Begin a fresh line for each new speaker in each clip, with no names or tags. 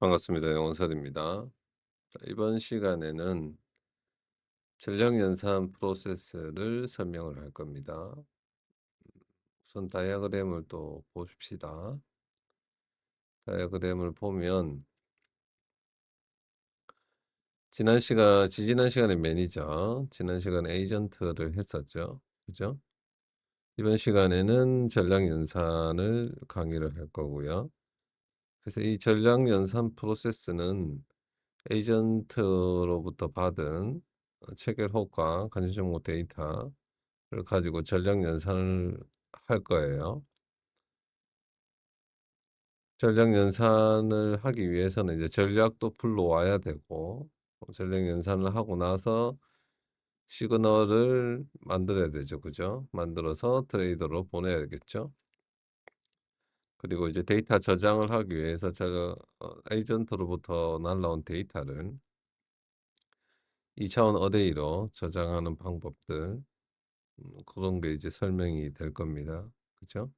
반갑습니다. 영원설입니다. 이번 시간에는 전략연산 프로세스를 설명을 할 겁니다. 우선 다이어그램을 또 보십시다. 다이어그램을 보면 지지난 시간에 매니저, 지난 시간에 에이전트를 했었죠. 그죠? 이번 시간에는 전략연산을 강의를 할 거고요. 그래서 이 전략연산 프로세스는 에이전트로부터 받은 체결 효과, 간접 정보 데이터를 가지고 전략 연산을 할 거예요. 전략 연산을 하기 위해서는 이제 전략도 불러와야 되고, 전략 연산을 하고 나서 시그널을 만들어야 되죠. 그죠? 만들어서 트레이더로 보내야겠죠. 그리고 이제 데이터 저장을 하기 위해서 에이전트로부터 날라온 데이터를 2차원 어레이로 저장하는 방법들, 그런 게 이제 설명이 될 겁니다. 그죠?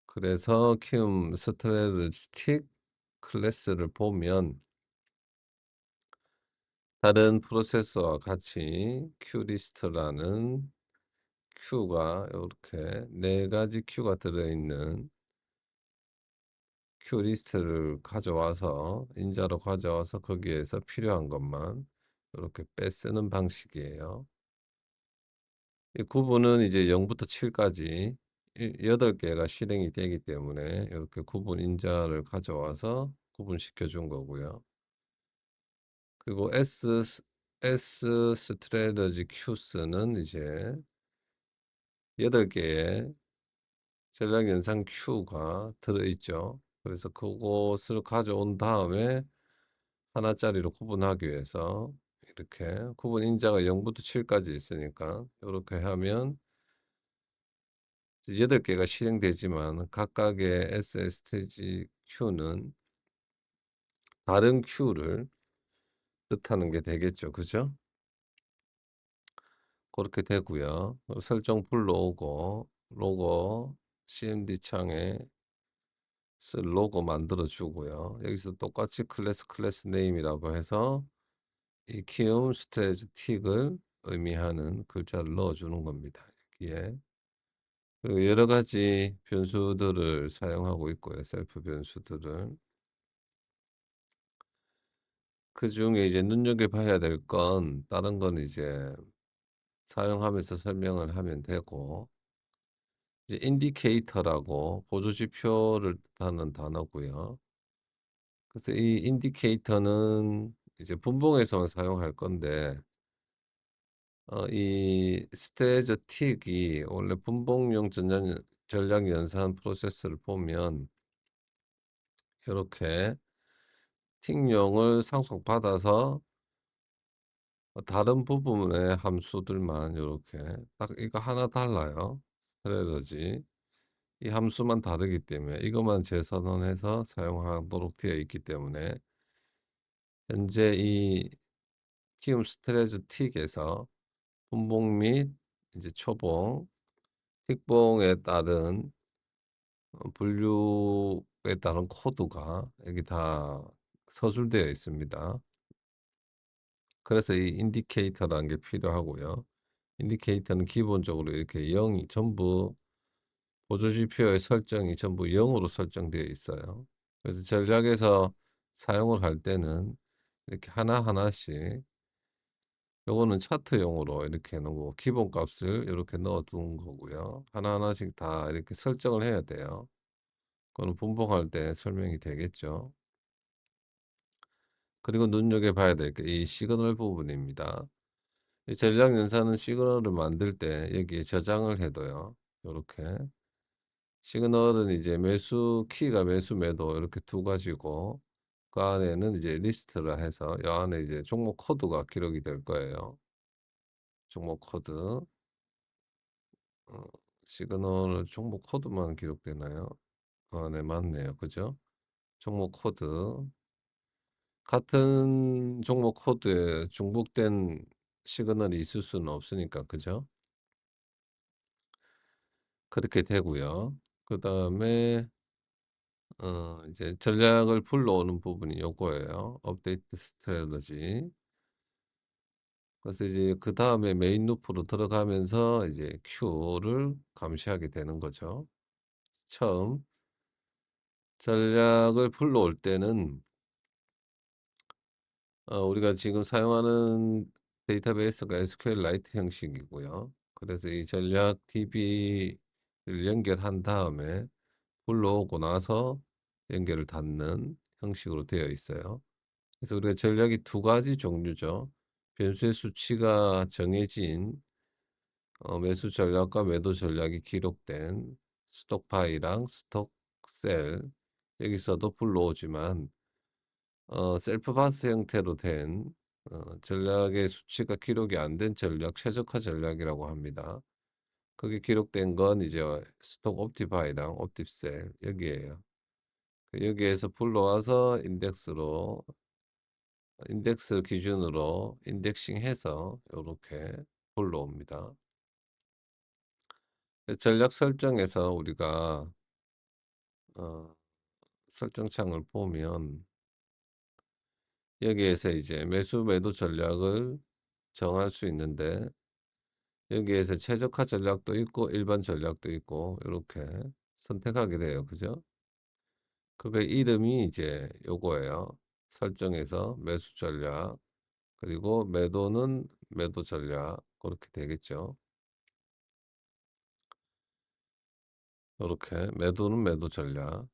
그래서 키움 스트래티지 클래스를 보면 다른 프로세서와 같이 큐리스트라는 큐가 이렇게 네 가지 큐가 들어있는 큐리스트를 가져와서 인자로 가져와서 거기에서 필요한 것만 이렇게 빼쓰는 방식이에요. 이 구분은 이제 0부터 7까지 8개가 실행이 되기 때문에 이렇게 구분 인자를 가져와서 구분시켜 준 거고요. 그리고 S 스트레러지 큐스는 이제 8개의 전략 연산 큐가 들어있죠. 그래서 그것을 가져온 다음에 하나짜리로 구분하기 위해서 이렇게 구분 인자가 0부터 7까지 있으니까 이렇게 하면 8개가 실행되지만 각각의 SSTG 큐는 다른 큐를 뜻하는 게 되겠죠. 그죠? 그렇게 되고요. 설정 불러오고 로고 CMD 창에 쓸 로고 만들어 주고요. 여기서 똑같이 클래스 네임이라고 해서 이 키움 스트레티직을 의미하는 글자를 넣어 주는 겁니다. 여기에. 그리고 여러 가지 변수들을 사용하고 있고요. 셀프 변수들을. 그중에 이제 눈여겨봐야 될 건 다른 건 이제 사용하면서 설명을 하면 되고, 이제 인디케이터라고 보조지표를 뜻하는 단어고요. 그래서 이 인디케이터는 이제 분봉에서만 사용할 건데, 이 스테저틱이 원래 분봉용 전략 연산 프로세스를 보면 이렇게 틱용을 상속받아서 다른 부분의 함수들만 이렇게 딱 이거 하나 달라요. 스트레러지. 이 함수만 다르기 때문에 이것만 재선언해서 사용하도록 되어 있기 때문에 현재 이 키움 스트레즈 틱에서 분봉 및 이제 초봉, 틱봉에 따른 분류에 따른 코드가 여기 다 서술되어 있습니다. 그래서 이 인디케이터라는 게 필요하고요. 인디케이터는 기본적으로 이렇게 0이 전부 보조지표의 설정이 전부 0으로 설정되어 있어요. 그래서 전략에서 사용을 할 때는 이렇게 하나하나씩 요거는 차트용으로 이렇게 놓고 기본값을 이렇게 넣어 둔 거고요. 하나하나씩 다 이렇게 설정을 해야 돼요. 그거는 분봉할 때 설명이 되겠죠. 그리고 눈여겨봐야 될 게 이 시그널 부분입니다. 이 전략 연산은 시그널을 만들 때 여기에 저장을 해둬요. 요렇게. 시그널은 이제 매수 키가 매수 매도 이렇게 두 가지고 그 안에는 이제 리스트라 해서 이 안에 이제 종목 코드가 기록이 될 거예요. 종목 코드. 어, 시그널 종목 코드만 기록되나요? 네, 맞네요. 그죠? 종목 코드. 같은 종목 코드에 중복된 시그널이 있을 수는 없으니까, 그죠? 그렇게 되고요. 그 다음에 이제 전략을 불러오는 부분이 요거예요. 업데이트 스트래터지. 그래서 이제 그다음에 메인 루프로 들어가면서 이제 큐를 감시하게 되는 거죠. 처음 전략을 불러올 때는 우리가 지금 사용하는 데이터베이스가 SQLite 형식이고요. 그래서 이 전략 DB를 연결한 다음에 불러오고 나서 연결을 닫는 형식으로 되어 있어요. 그래서 우리가 전략이 두 가지 종류죠. 변수의 수치가 정해진 매수 전략과 매도 전략이 기록된 스톡 파이랑 스톡 셀, 여기서도 불러오지만 셀프 바스 형태로 된 전략의 수치가 기록이 안 된 전략, 최적화 전략이라고 합니다. 그게 기록된 건 이제 스톡 옵티파이랑 옵티셀 여기에요. 여기에서 불러와서 인덱스 기준으로 인덱싱해서 요렇게 불러옵니다. 전략 설정에서 우리가 어 설정창을 보면 여기에서 이제 매수 매도 전략을 정할 수 있는데, 여기에서 최적화 전략도 있고 일반 전략도 있고 이렇게 선택하게 돼요. 그죠? 그게 이름이 이제 요거예요. 설정에서 매수 전략, 그리고 매도는 매도 전략, 그렇게 되겠죠. 이렇게 매도는 매도 전략.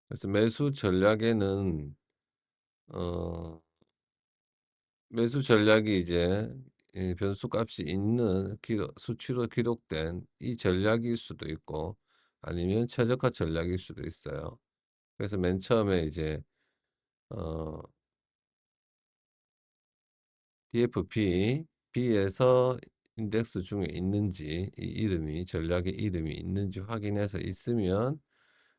그래서 매수 전략에는 어 매수 전략이 이제 이 변수 값이 있는 수치로 기록된 이 전략일 수도 있고, 아니면 최저가 전략일 수도 있어요. 그래서 맨 처음에 이제 어 DFP B에서 인덱스 중에 있는지, 이 이름이 전략의 이름이 있는지 확인해서 있으면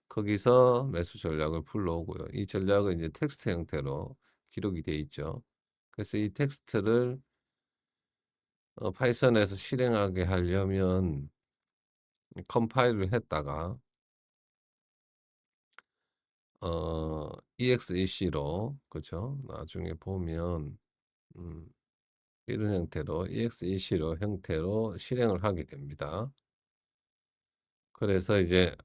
거기서 매수 전략을 불러오고요. 이 전략은 이제 텍스트 형태로 기록이 돼 있죠. 그래서 이 텍스트를 파이썬에서 실행하게 하려면 컴파일을 했다가 exec로, 그죠? 나중에 보면 음 이런 형태로 exec로 형태로 실행을 하게 됩니다. 그래서 이제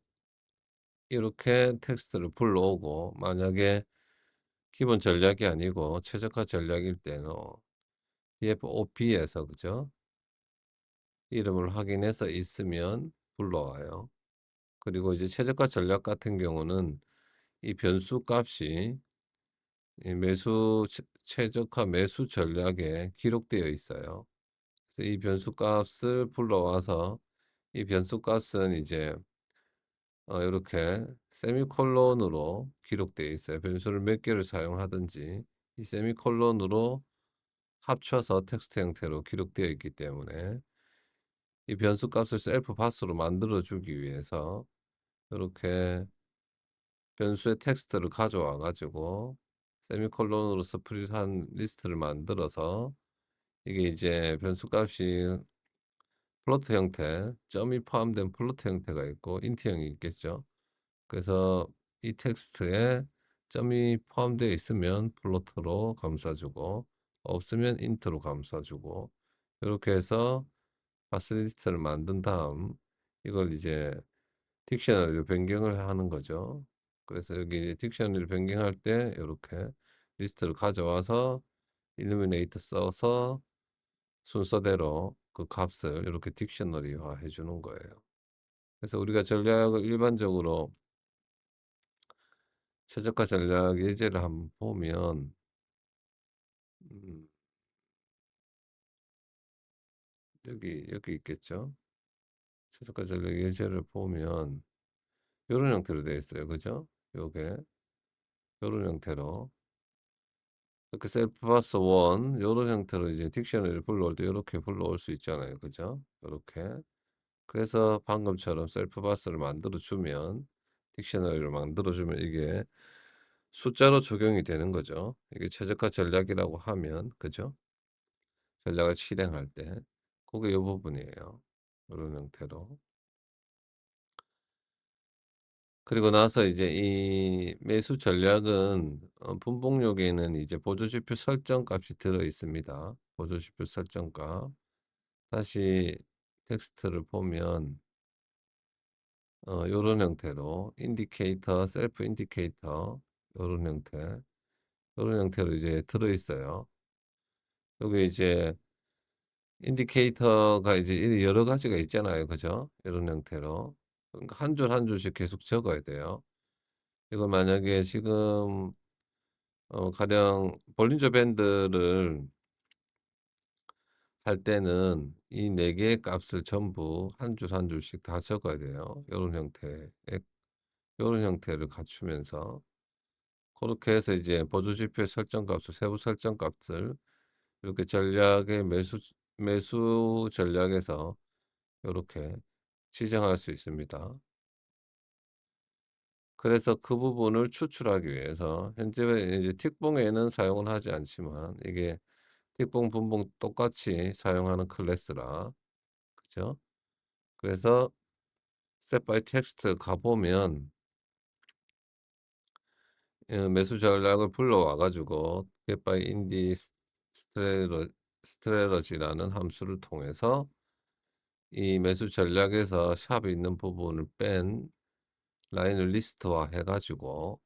이렇게 텍스트를 불러오고, 만약에 기본 전략이 아니고 최적화 전략일 때는 DFOP에서, 그죠? 이름을 확인해서 있으면 불러와요. 그리고 이제 최저가 전략 같은 경우는 이 변수 값이 이 최저가 매수 전략에 기록되어 있어요. 그래서 이 변수 값을 불러와서, 이 변수 값은 이제 이렇게 세미콜론으로 기록되어 있어요. 변수를 몇 개를 사용하든지 이 세미콜론으로 합쳐서 텍스트 형태로 기록되어 있기 때문에, 이 변수 값을 셀프 파스로 만들어 주기 위해서 이렇게 변수의 텍스트를 가져와 가지고 세미콜론으로 스플릿한 리스트를 만들어서, 이게 이제 변수 값이 플로트 형태, 점이 포함된 플로트 형태가 있고 인트형이 있겠죠. 그래서 이 텍스트에 점이 포함되어 있으면 플로트로 감싸주고, 없으면 인트로 감싸주고, 이렇게 해서 파스 리스트를 만든 다음 이걸 이제 딕셔너리로 변경을 하는 거죠. 그래서 여기 딕셔너리를 변경할 때 이렇게 리스트를 가져와서 일루미네이터 써서 순서대로 그 값을 이렇게 딕셔너리화 해 주는 거예요. 그래서 우리가 전략을 일반적으로 최저가 전략 예제를 한번 보면, 음 여기 있겠죠. 최저가 전략 예제를 보면 요런 형태로 되어 있어요. 그죠? 요게 요런 형태로 이렇게 셀프 파스 원 요런 형태로 이제 딕셔너리를 불러올 때 요렇게 불러올 수 있잖아요. 그죠? 요렇게. 그래서 방금처럼 셀프 파스를 만들어 주면, 딕셔너리를 만들어 주면 이게 숫자로 적용이 되는 거죠. 이게 최적화 전략이라고 하면, 그죠? 전략을 실행할 때 그게 요 부분이에요. 요런 형태로. 그리고 나서 이제 이 매수 전략은 분봉록에는 이제 보조지표 설정 값이 들어 있습니다. 보조지표 설정 값. 다시 텍스트를 보면 요런 형태로 인디케이터, 셀프 인디케이터 요런 형태. 요런 형태로 이제 들어 있어요. 요게 이제 인디케이터가 이제 여러 가지가 있잖아요. 그죠? 이런 형태로. 그러니까 한 줄 한 줄씩 계속 적어야 돼요. 이걸 만약에 지금 가령 볼린저 밴드를 할 때는 이 4 개의 값을 전부 한 줄 한 줄씩 다 적어야 돼요. 요런 형태의 요런 형태를 갖추면서 고렇게 해서 이제 보조 지표의 설정 값을 세부 설정 값을 이렇게 전략의 매수 전략에서 요렇게 지정할 수 있습니다. 그래서 그 부분을 추출하기 위해서 현재 이제 틱봉에는 사용을 하지 않지만 이게 틱봉, 분봉 똑같이 사용하는 클래스라 그죠? 그래서 set by text 가 보면 매수 전략을 불러와 가지고 get by indi strategy라는 함수를 통해서 이 매수 전략에서 샵이 있는 부분을 뺀 라인을 리스트화 해 가지고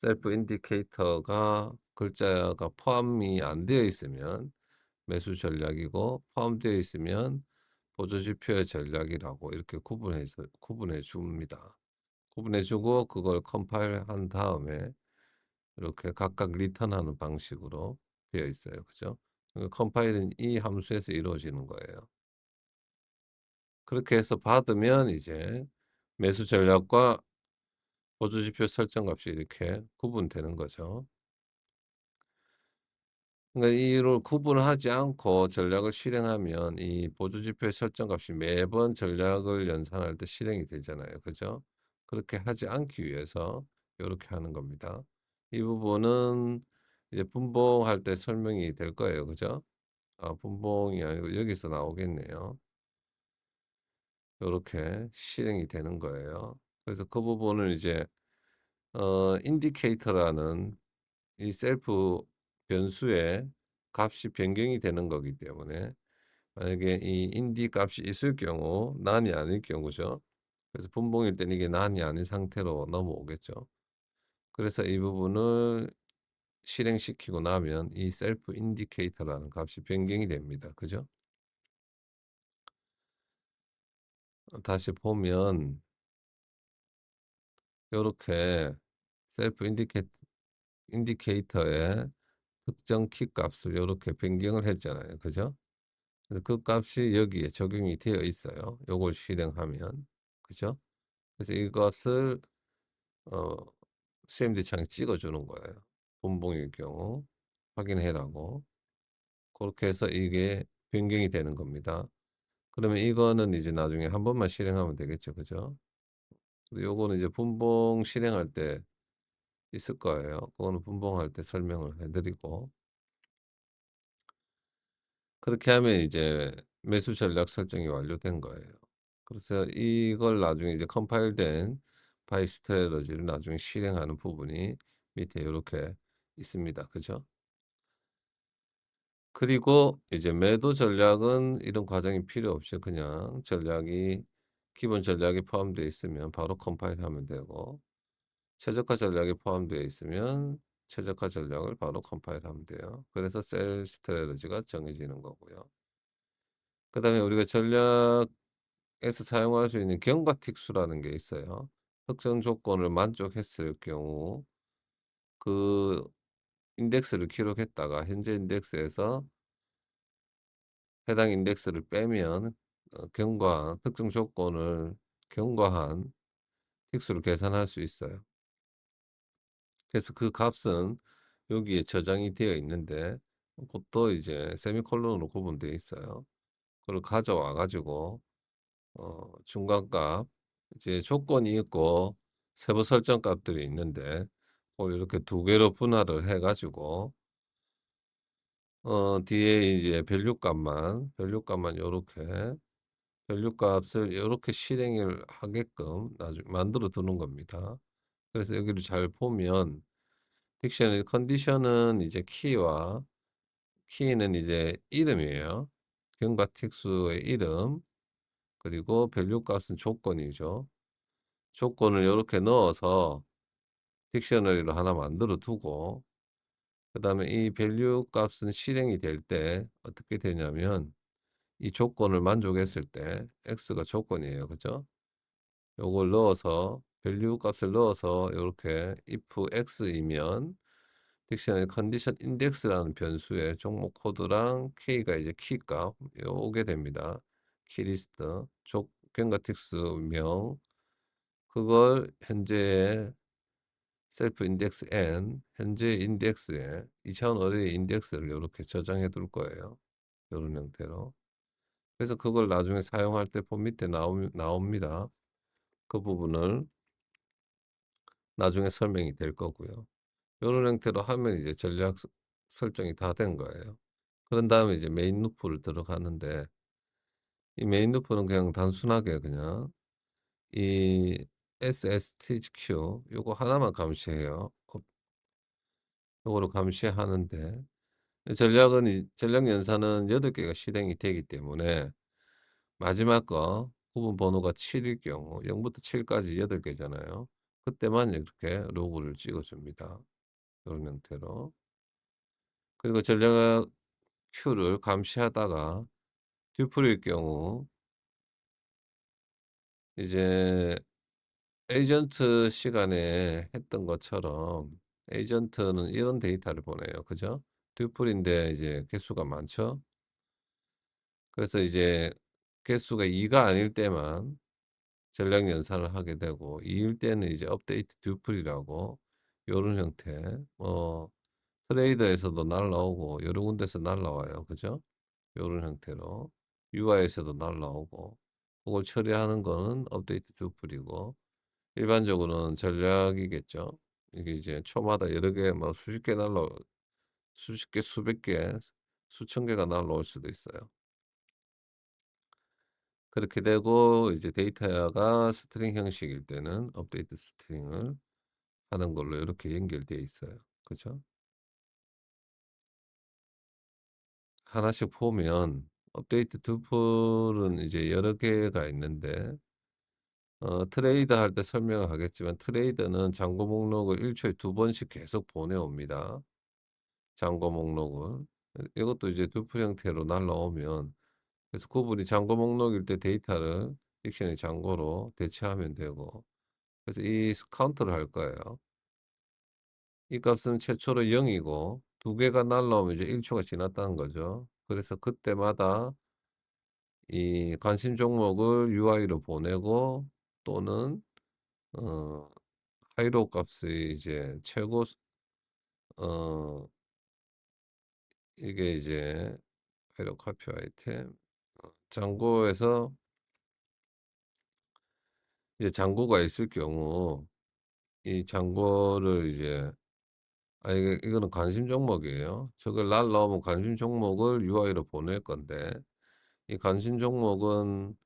셀프 인디케이터가 글자가 포함이 안 되어 있으면 매수 전략이고 포함되어 있으면 보조 지표의 전략이라고 이렇게 구분해 줍니다. 구분해 주고 그걸 컴파일한 다음에 이렇게 각각 리턴하는 방식으로 되어 있어요. 그죠? 컴파일은 이 함수에서 이루어지는 거예요. 그렇게 해서 받으면 이제 매수 전략과 보조 지표 설정 값이 이렇게 구분되는 거죠. 그러니까 이를 구분을 하지 않고 전략을 실행하면 이 보조 지표의 설정 값이 매번 전략을 연산할 때 실행이 되잖아요. 그죠? 그렇게 하지 않기 위해서 요렇게 하는 겁니다. 이 부분은 이제 분봉할 때 설명이 될 거예요. 그죠? 아, 분봉이 아니고 여기서 나오겠네요. 요렇게 실행이 되는 거예요. 그래서 그 부분을 이제 인디케이터라는 이 셀프 변수의 값이 변경이 되는 거기 때문에 만약에 이 인디 값이 있을 경우 난이 아닐 경우죠. 그래서 분봉일 때는 이게 난이 아닌 상태로 넘어오겠죠. 그래서 이 부분을 실행시키고 나면 이 셀프 인디케이터라는 값이 변경이 됩니다. 그죠? 다시 보면 요렇게 셀프 인디케이터의 특정 키 값을 요렇게 변경을 했잖아요. 그죠? 그래서 그 값이 여기에 적용이 되어 있어요. 요걸 실행하면. 그죠? 그래서 이 값을 어 CMD 창에 찍어 주는 거예요. 분봉일 경우 확인해라고. 그렇게 해서 이게 변경이 되는 겁니다. 그러면 이거는 이제 나중에 한 번만 실행하면 되겠죠. 그죠? 근데 요거는 이제 분봉 실행할 때 있을 거예요. 그거는 분봉할 때 설명을 해 드리고 그렇게 하면 이제 매수 전략 설정이 완료된 거예요. 그래서 이걸 나중에 이제 컴파일된 바이 스트래러지를 나중에 실행하는 부분이 밑에 이렇게 있습니다. 그죠? 그리고 이제 매도 전략은 이런 과정이 필요 없이 그냥 기본 전략이 포함되어 있으면 바로 컴파일하면 되고 최저가 전략이 포함되어 있으면 최저가 전략을 바로 컴파일하면 돼요. 그래서 셀 스트래러지가 정해지는 거고요. 그다음에 우리가 전략에서 사용할 수 있는 경과틱수라는 게 있어요. 특정 조건을 만족했을 경우 그 인덱스를 기록했다가 현재 인덱스에서 해당 인덱스를 빼면 특정 조건을 경과한 틱수를 계산할 수 있어요. 그래서 그 값은 여기에 저장이 되어 있는데 그것도 이제 세미콜론으로 구분되어 있어요. 그걸 가져와 가지고 중간값 이제 조건이 있고 세부 설정 값들이 있는데 그걸 이렇게 두 개로 분할을 해 가지고 뒤에 이제 밸류 값만 요렇게 밸류 값을 요렇게 실행을 하게끔 나중 만들어 두는 겁니다. 그래서 여기를 잘 보면 딕셔너리 컨디션은 이제 키는 이제 이름이에요. 경과 특수의 이름, 그리고 밸류 값은 조건이죠. 조건을 요렇게 넣어서 딕셔너리로 하나 만들어 두고, 그다음에 이 밸류 값은 실행이 될 때 어떻게 되냐면 이 조건을 만족했을 때 x가 조건이에요. 그죠? 요걸 넣어서 밸류 값을 넣어서 요렇게 if x이면 딕셔너리 컨디션 인덱스라는 변수의 종목 코드랑 k가 이제 키값 요게 됩니다. 키리스트 경과 틱스 명, 그걸 현재의 셀프 인덱스 n, 현재 인덱스에 2차원 어레이 인덱스를 이렇게 저장해 둘 거예요. 이런 형태로. 그래서 그걸 나중에 사용할 때 폼 밑에 나옵니다. 그 부분을 나중에 설명이 될 거고요. 이런 형태로 하면 이제 전략 설정이 다 된 거예요. 그런 다음에 이제 메인 루프를 들어가는데, 이 메인 루프는 그냥 단순하게 그냥 이 SSTQ 요거 하나만 감시해요. 요거를 감시하는데, 전략 연산은 8개가 실행이 되기 때문에 마지막 거 구분 번호가 7일 경우 0부터 7까지 8개잖아요. 그때만 이렇게 로고를 찍어 줍니다. 이런 형태로. 그리고 전략 Q를 감시하다가 듀플일 경우 이제 에이전트 시간에 했던 것처럼 에이전트는 이런 데이터를 보내요. 그죠? 듀플인데 이제 개수가 많죠. 그래서 이제 개수가 2가 아닐 때만 전략 연산을 하게 되고, 2일 때는 이제 업데이트 듀플이라고 요런 형태, 트레이더에서도 날라오고 여러 군데서 날라와요. 그죠? 요런 형태로 UI에서도 날라오고, 그걸 처리하는 거는 업데이트 듀플이고, 일반적으로는 전략이겠죠. 이게 이제 초마다 여러 개, 뭐 수십 개, 수백 개, 수천 개가 날라올 수도 있어요. 그렇게 되고 이제 데이터가 스트링 형식일 때는 업데이트 스트링을 하는 걸로 이렇게 연결되어 있어요. 그죠? 하나씩 보면 업데이트 툴은 이제 여러 개가 있는데, 트레이더 할 때 설명을 하겠지만 트레이더는 잔고 목록을 1초에 2번씩 계속 보내옵니다. 잔고 목록을. 이것도 이제 듀플 형태로 날라오면, 그래서 그분이 잔고 목록일 때 데이터를 딕션의 잔고로 대체하면 되고, 그래서 이 카운트를 할 거예요. 이 값은 최초로 0이고 두 개가 날라오면 이제 1초가 지났다는 거죠. 그래서 그때마다 이 관심 종목을 UI로 보내고, 또는 어 하이로 값의 이제 최고 어 이게 이제 하이로 카피 아이템 잔고에서 이제 잔고가 있을 경우 이 잔고를 이제, 이게 이거는 관심 종목이에요. 저걸 날라오면 관심 종목을 UI로 보낼 건데, 이 관심 종목은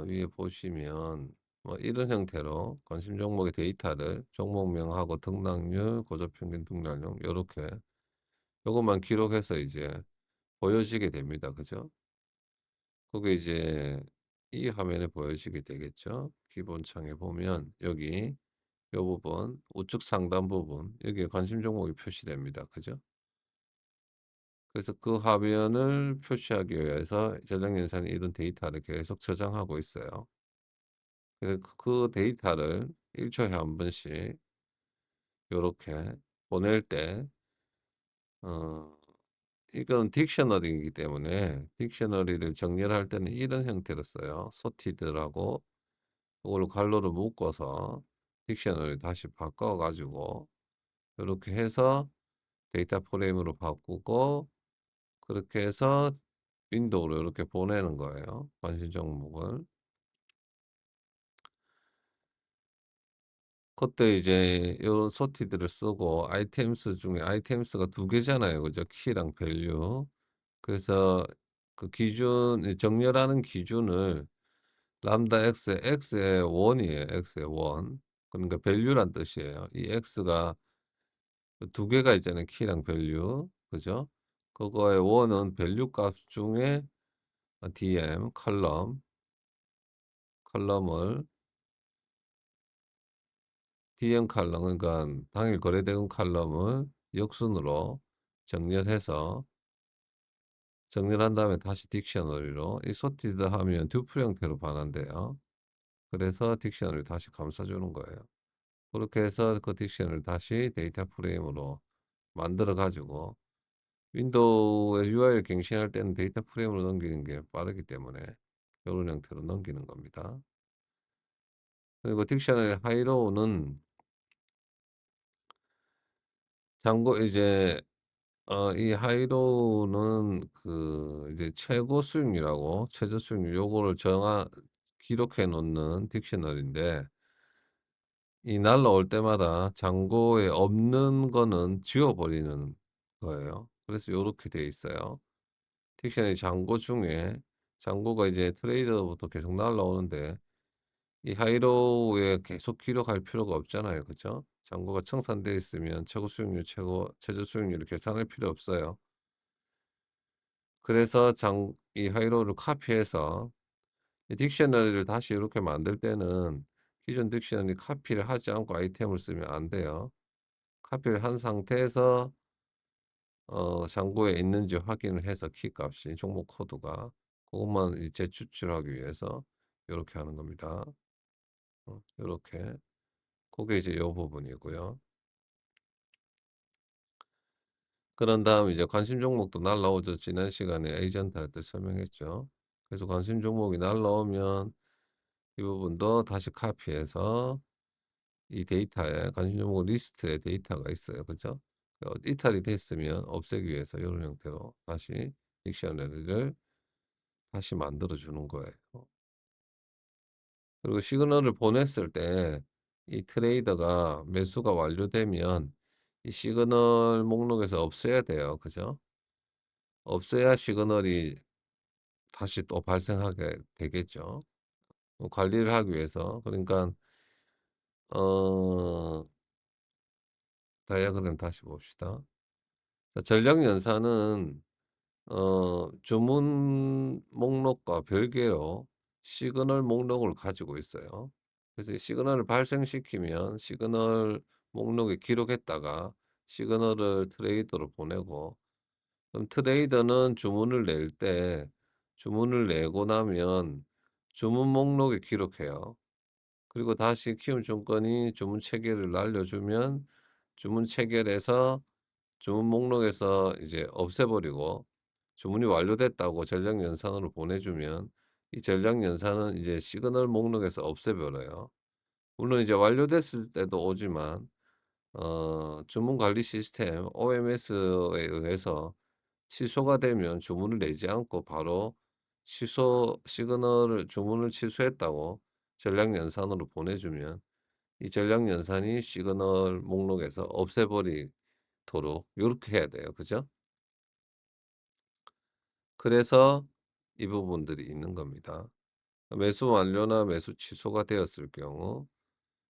위에 보시면 뭐 이런 형태로 관심 종목의 데이터를 종목명하고 등락률, 고저평균 등락률 요렇게 요것만 기록해서 이제 보여지게 됩니다. 그죠? 그게 이제 이 화면에 보여지게 되겠죠. 기본 창에 보면 여기 요 부분 우측 상단 부분 여기에 관심 종목이 표시됩니다. 그죠? 그래서 그 화면을 표시하기 위해서 전략연산이 이런 데이터를 계속 저장하고 있어요. 그래서 그 데이터를 1초에 한 번씩 요렇게 보낼 때, 어 이건 딕셔너리이기 때문에 딕셔너리를 정렬할 때는 이런 형태로 써요. 소티드라고 그걸로 괄호를 묶어서 딕셔너리 다시 바꿔 가지고 요렇게 해서 데이터 프레임으로 바꾸고, 그렇게 해서 윈도우로 이렇게 보내는 거예요, 관심 종목을. 그때 이제 요 소티들을 쓰고, 아이템스 중에 아이템스가 두 개잖아요. 그죠? 키랑 밸류. 그래서 그 기준 이 정렬하는 기준을 람다 x의 1 이에요. x의 1. 그러니까 밸류란 뜻이에요. 이 x가 그 두 개가 있잖아요. 키랑 밸류. 그죠? 그거의 1은 밸류 값 중에 dm 컬럼을 dm 컬럼 그러니까 당일 거래대금 컬럼을 역순으로 정렬해서 정렬한 다음에 다시 딕셔너리로 이 소티드 하면 튜플 형태로 변한대요. 그래서 딕셔너리 다시 감싸 주는 거예요. 그렇게 해서 그 딕션을 다시 데이터 프레임으로 만들어 가지고 윈도우에 UI를 갱신할 때는 데이터 프레임으로 넘기는 게 빠르기 때문에 이런 형태로 넘기는 겁니다. 그리고 딕션의 하이로우는 참고 이제 이 하이로우는 그 이제 최고 수익률하고 최저 수익률 요거를 정하 기록해 놓는 딕셔너리인데 이 날라올 때마다 잔고에 없는 거는 지워 버리는 거예요. 그래서 요렇게 돼 있어요. 딕션의 잔고 중에 잔고가 이제 트레이더부터 계속 날라오는데 이 하이로우에 계속 기록할 필요가 없잖아요. 그죠? 잔고가 청산돼 있으면 최고 수익률, 최저 수익률을 계산할 필요 없어요. 그래서 이 하이로우를 카피해서 이 딕셔너리를 다시 이렇게 만들 때는 기존 딕셔너리 카피를 하지 않고 아이템을 쓰면 안 돼요. 카피를 한 상태에서 잔고에 있는지 확인을 해서 키 값이 종목 코드가 그것만 이 재추출하기 위해서 요렇게 하는 겁니다. 요렇게. 그게 이제 요 부분이고요. 그런 다음 이제 관심 종목도 날라오죠. 지난 시간에 에이전트한테 설명했죠. 그래서 관심 종목이 날라오면 이 부분도 다시 카피해서 이 데이터에 관심 종목 리스트에 데이터가 있어요. 그죠? 이탈이 됐으면 없애기 위해서 이런 형태로 다시 딕셔너리를 다시 만들어 주는 거예요. 그리고 시그널을 보냈을 때 이 트레이더가 매수가 완료되면 이 시그널 목록에서 없애야 돼요. 그죠? 없애야 시그널이 다시 또 발생하게 되겠죠. 관리를 하기 위해서. 그러니까 어 다이아그램 다시 봅시다. 자, 전략 연산은 주문 목록과 별개로 시그널 목록을 가지고 있어요. 그래서 이 시그널을 발생시키면 시그널 목록에 기록했다가 시그널을 트레이더로 보내고 그럼 트레이더는 주문을 낼 때 주문을 내고 나면 주문 목록에 기록해요. 그리고 다시 키움증권이 주문 체계를 날려주면 주문 체결해서 주문 목록에서 이제 없애버리고 주문이 완료됐다고 전략 연산으로 보내주면 이 전략 연산은 이제 시그널 목록에서 없애버려요. 물론 이제 완료됐을 때도 오지만 주문 관리 시스템 OMS에 의해서 취소가 되면 주문을 내지 않고 바로 취소 시그널을 주문을 취소했다고 전략 연산으로 보내주면 이 전략 연산이 시그널 목록에서 없애버리도록 요렇게 해야 돼요. 그죠? 그래서 이 부분들이 있는 겁니다. 매수 완료나 매수 취소가 되었을 경우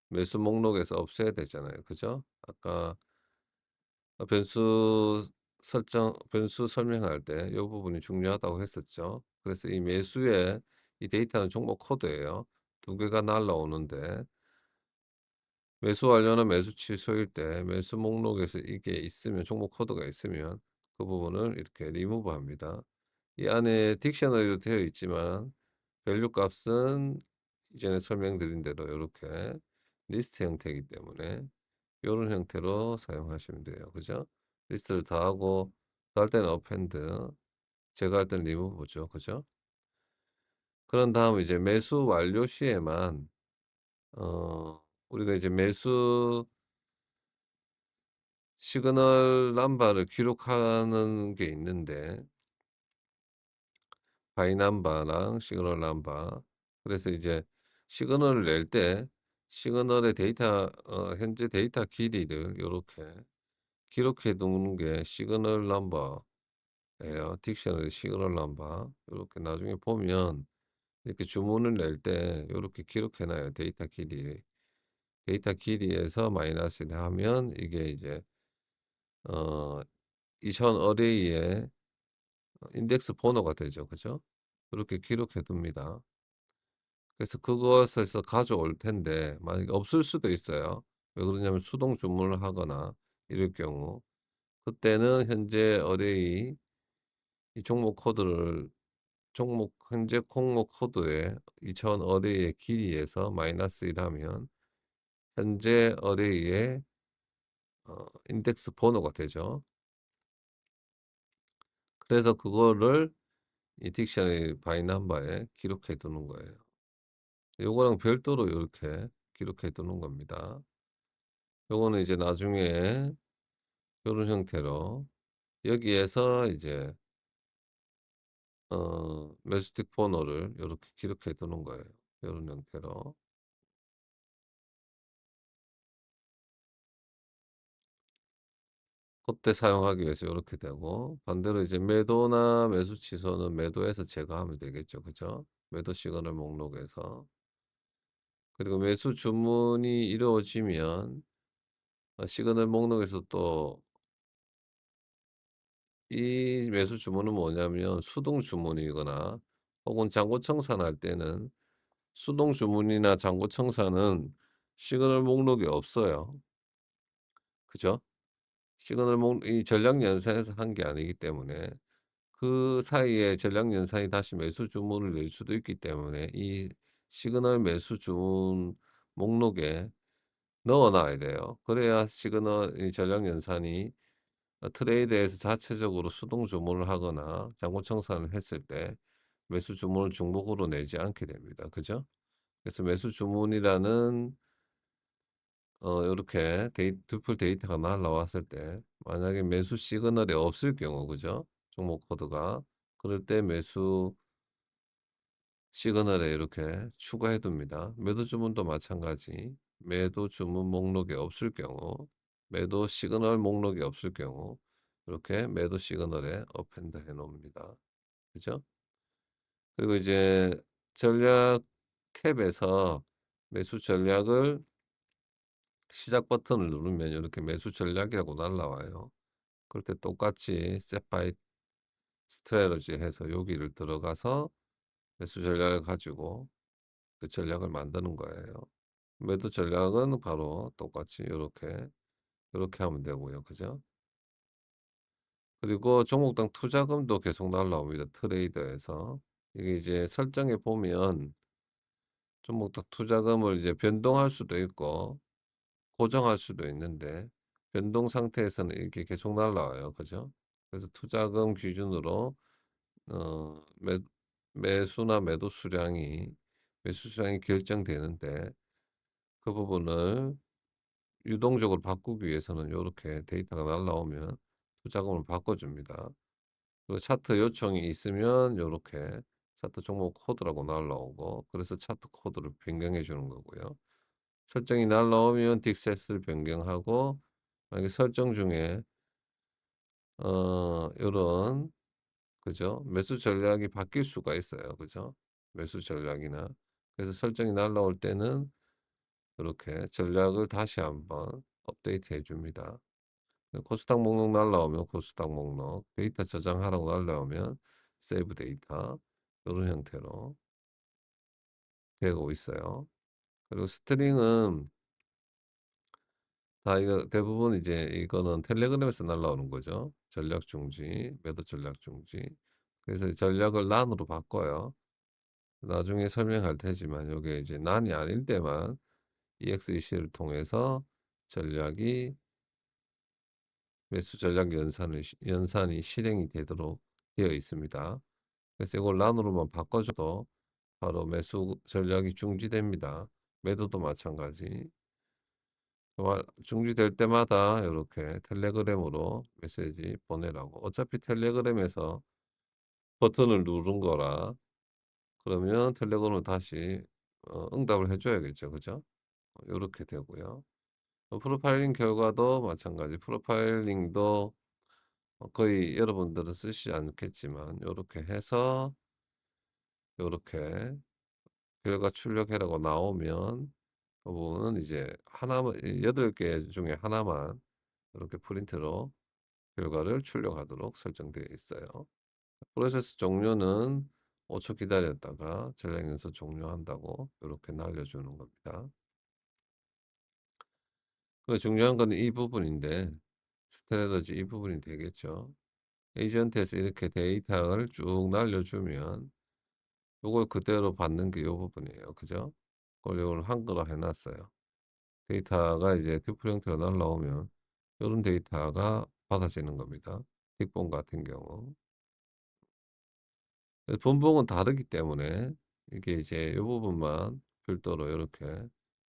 매수 목록에서 없애야 되잖아요. 그죠? 아까 변수 설명할 때 이 부분이 중요하다고 했었죠. 그래서 이 매수의 이 데이터는 종목 코드예요. 두 개가 날라오는데 매수 완료나 매수 취소일 때 매수 목록에서 이게 있으면 종목 코드가 있으면 그 부분을 이렇게 리무브 합니다. 이 안에 딕셔너리로 되어 있지만 밸류 값은 이전에 설명드린 대로 이렇게 리스트 형태이기 때문에 이런 형태로 사용하시면 돼요. 그죠? 리스트를 더하고 더할 때는 어펜드, 제거할 때는 리무브죠. 그죠? 그런 다음 이제 매수 완료 시에만 우리가 이제 매수 시그널 넘버를 기록하는 게 있는데 바이 넘버랑 시그널 넘버. 그래서 이제 시그널을 낼 때 시그널의 데이터 현재 데이터 길이를 요렇게 기록해 두는 게 시그널 넘버예요. 딕셔너리 시그널 넘버. 요렇게 나중에 보면 이렇게 주문을 낼 때 요렇게 기록해 놔요, 데이터 길이. 데이터 길이에서 마이너스를 하면 이게 이제 어 이전 어레이의 인덱스 번호가 되죠. 그죠? 그렇게 기록해 둡니다. 그래서 그것에서 가져올 텐데 만약에 없을 수도 있어요. 왜 그러냐면 수동 주문을 하거나 이럴 경우 그때는 현재 어레이 이 종목 코드를 종목 현재項目코드의 이전 어레이의 길이에서 마이너스 1 하면 현재 어레이의 인덱스 번호가 되죠. 그래서 그거를 이 딕셔너리 바이 넘버에 기록해 두는 거예요. 요거랑 별도로 요렇게 기록해 두는 겁니다. 요거는 이제 나중에 요런 형태로 여기에서 이제 매수틱 번호를 요렇게 기록해 두는 거예요. 요런 형태로. 그때 사용하기 위해서 요렇게 되고 반대로 이제 매도나 매수 취소는 매도에서 제거하면 되겠죠. 그죠? 매도 시그널 목록에서. 그리고 매수 주문이 이루어지면 시그널 목록에서 또 이 매수 주문은 뭐냐면 수동 주문이거나 혹은 잔고 청산할 때는 수동 주문이나 잔고 청산은 시그널 목록이 없어요. 그죠? 시그널 목 이 전량 연산에서 한 게 아니기 때문에 그 사이에 전량 연산이 다시 매수 주문을 낼 수도 있기 때문에 이 시그널 매수 주문 목록에 넣어 놔야 돼요. 그래야 시그널 이 전량 연산이 트레이드에서 자체적으로 수동 주문을 하거나 잔고 청산을 했을 때 매수 주문을 중복으로 내지 않게 됩니다. 그죠? 그래서 매수 주문이라는 요렇게 듀플 데이터가 날라왔을 때 만약에 매수 시그널이 없을 경우 그죠? 종목 코드가 그럴 때 매수 시그널에 이렇게 추가해 둡니다. 매도 주문도 마찬가지. 매도 주문 목록이 없을 경우 매도 시그널 목록이 없을 경우 이렇게 매도 시그널에 어펜드 해 놓습니다. 그죠? 그리고 이제 전략 탭에서 매수 전략을 시작 버튼을 누르면 이렇게 매수 전략이라고 날라와요. 그럴 때 똑같이 set by strategy 해서 여기를 들어가서 매수 전략을 가지고 그 전략을 만드는 거예요. 매도 전략은 바로 똑같이 요렇게 하면 되고요. 그죠? 그리고 종목당 투자금도 계속 날라옵니다. 트레이더에서. 이게 이제 설정해 보면 종목당 투자금을 이제 변동할 수도 있고 고정할 수도 있는데 변동 상태에서는 이렇게 계속 날라와요. 그죠? 그래서 투자금 기준으로 어, 매, 매수나 매도 수량이 매수 수량이 결정되는데 그 부분을 유동적으로 바꾸기 위해서는 이렇게 데이터가 날라오면 투자금을 바꿔줍니다. 그리고 차트 요청이 있으면 이렇게 차트 종목 코드라고 날라오고 그래서 차트 코드를 변경해 주는 거고요. 설정이 날라오면 딕셋을 변경하고 만약에 설정 중에 요런 그죠? 매수 전략이 바뀔 수가 있어요. 그죠? 매수 전략이나 그래서 설정이 날라올 때는 이렇게 전략을 다시 한번 업데이트 해 줍니다. 코스닥 목록 날라오면 코스닥 목록, 데이터 저장하라고 날라오면 세이브 데이터 이런 형태로 되고 있어요. 그리고 스트링은 다 이거 대부분 이제 이거는 텔레그램에서 날라오는 거죠. 전략 중지, 매도 전략 중지. 그래서 전략을 난으로 바꿔요. 나중에 설명할 테지만 이게 이제 난이 아닐 때만 EXEC를 통해서 전략이 매수 전략 연산이 실행이 되도록 되어 있습니다. 그래서 이걸 난으로만 바꿔줘도 바로 매수 전략이 중지됩니다. 매도도 마찬가지. 중지될 때마다 이렇게 텔레그램으로 메시지 보내라고. 어차피 텔레그램에서 버튼을 누른 거라 그러면 텔레그램으로 다시 응답을 해줘야겠죠. 그죠? 이렇게 되고요. 프로파일링 결과도 마찬가지. 프로파일링도 거의 여러분들은 쓰시지 않겠지만 요렇게 해서 요렇게 결과 출력해라고 나오면 그 부분은 이제 하나만 8개 중에 하나만 이렇게 프린트로 결과를 출력하도록 설정되어 있어요. 프로세스 종료는 5초 기다렸다가 전략 연서 종료한다고 이렇게 날려주는 겁니다. 그 중요한 건 이 부분인데 스트레러지 이 부분이 되겠죠. 에이전트에서 이렇게 데이터를 쭉 날려주면 요걸 그대로 받는 게 요 부분이에요. 그죠? 그걸 요걸 한글화 해놨어요. 데이터가 이제 튜플 형태로 날라오면 요런 데이터가 받아지는 겁니다. 틱본 같은 경우. 분봉은 다르기 때문에 이게 이제 요 부분만 별도로 이렇게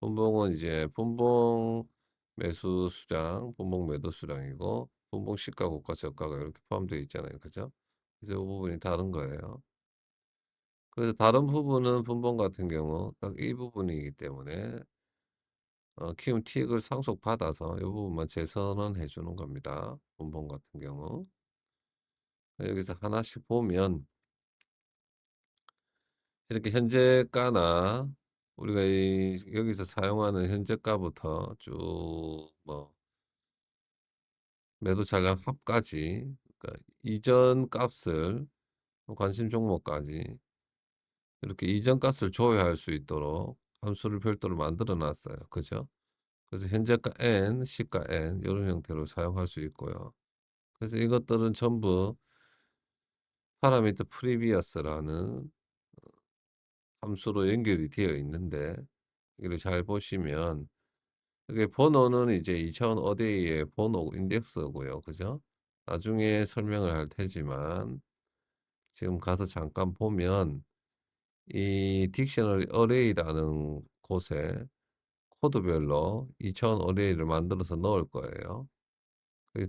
분봉은 이제 분봉 매수 수량, 분봉 매도 수량이고 분봉 시가, 고가, 저가가 이렇게 포함되어 있잖아요. 그죠? 그래서 이 부분이 다른 거예요. 그래서 다른 부분은 분봉 같은 경우 딱 이 부분이기 때문에 키움 틱을 상속받아서 이 부분만 재선언해 주는 겁니다. 분봉 같은 경우. 여기서 하나씩 보면 이렇게 현재가나 우리가 여기서 사용하는 현재가부터 쭉 뭐 매도 잔량 합까지 그러니까 이전 값을 관심 종목까지 이렇게 이전 값을 조회할 수 있도록 함수를 별도로 만들어 놨어요. 그죠? 그래서 현재가 n, 시가 n 이런 형태로 사용할 수 있고요. 그래서 이것들은 전부 파라미터 프리비어스라는 함수로 연결이 되어 있는데 이걸 잘 보시면 이게 번호는 이제 2000 어데이의 번호 인덱스고요. 그죠? 나중에 설명을 할 테지만 지금 가서 잠깐 보면 이 딕셔너리 어레이라는 곳에 코드별로 2000 어레이를 만들어서 넣을 거예요.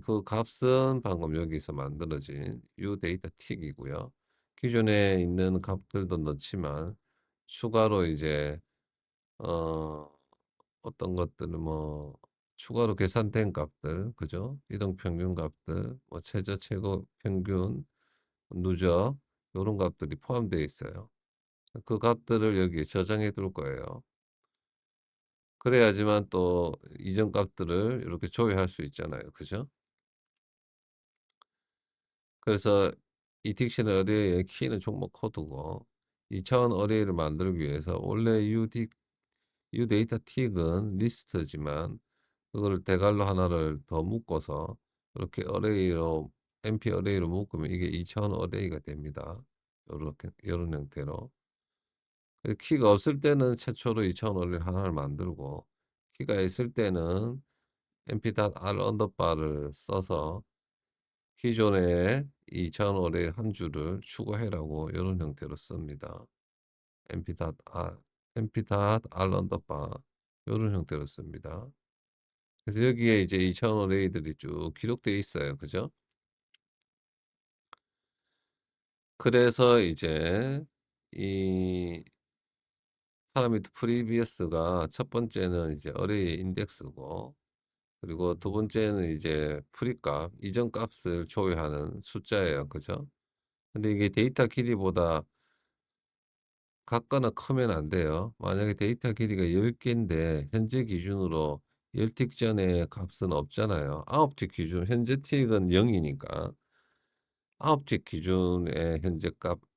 그 값은 방금 여기서 만들어진 u 데이터 틱이고요. 기존에 있는 값들도 넣지만 추가로 이제 어 어떤 것들은 뭐 추가로 계산된 값들, 그죠? 이동 평균 값들, 뭐 최저, 최고, 평균, 누적 이런 값들이 포함되어 있어요. 그 값들을 여기에 저장해 둘 거예요. 그래야지만 또 이전 값들을 이렇게 조회할 수 있잖아요. 그죠? 그래서 이 딕셔너리의 키는 종목 코드고 2000 어레이를 만들기 위해서 원래 U 데이터 틱은 리스트지만 그거를 대괄호 하나를 더 묶어서 이렇게 어레이로 MP 어레이로 묶으면 이게 2000 어레이가 됩니다. 요렇게 요런 형태로. 키가 없을 때는 최초로 2000 어레이 하나를 만들고 키가 있을 때는 mp.r 언더바를 써서 기존에 2000 어레이 한 줄을 추가해라고 이런 형태로 씁니다. mp.r mp.r 언더바 이런 형태로 씁니다. 그래서 여기에 이제 2000원 레이들이 쭉 기록되어 있어요. 그죠? 그래서 이제 이 파라미터 프리비어스가 첫 번째는 이제 어레이 인덱스고 그리고 두 번째는 이제 프리값, 이전 값을 조회하는 숫자예요. 그죠? 근데 이게 데이터 길이보다 같거나 크면 안 돼요. 만약에 데이터 길이가 10개인데 현재 기준으로 10틱 전에 값은 없잖아요. 9틱 기준, 현재 틱은 0이니까 9틱 기준의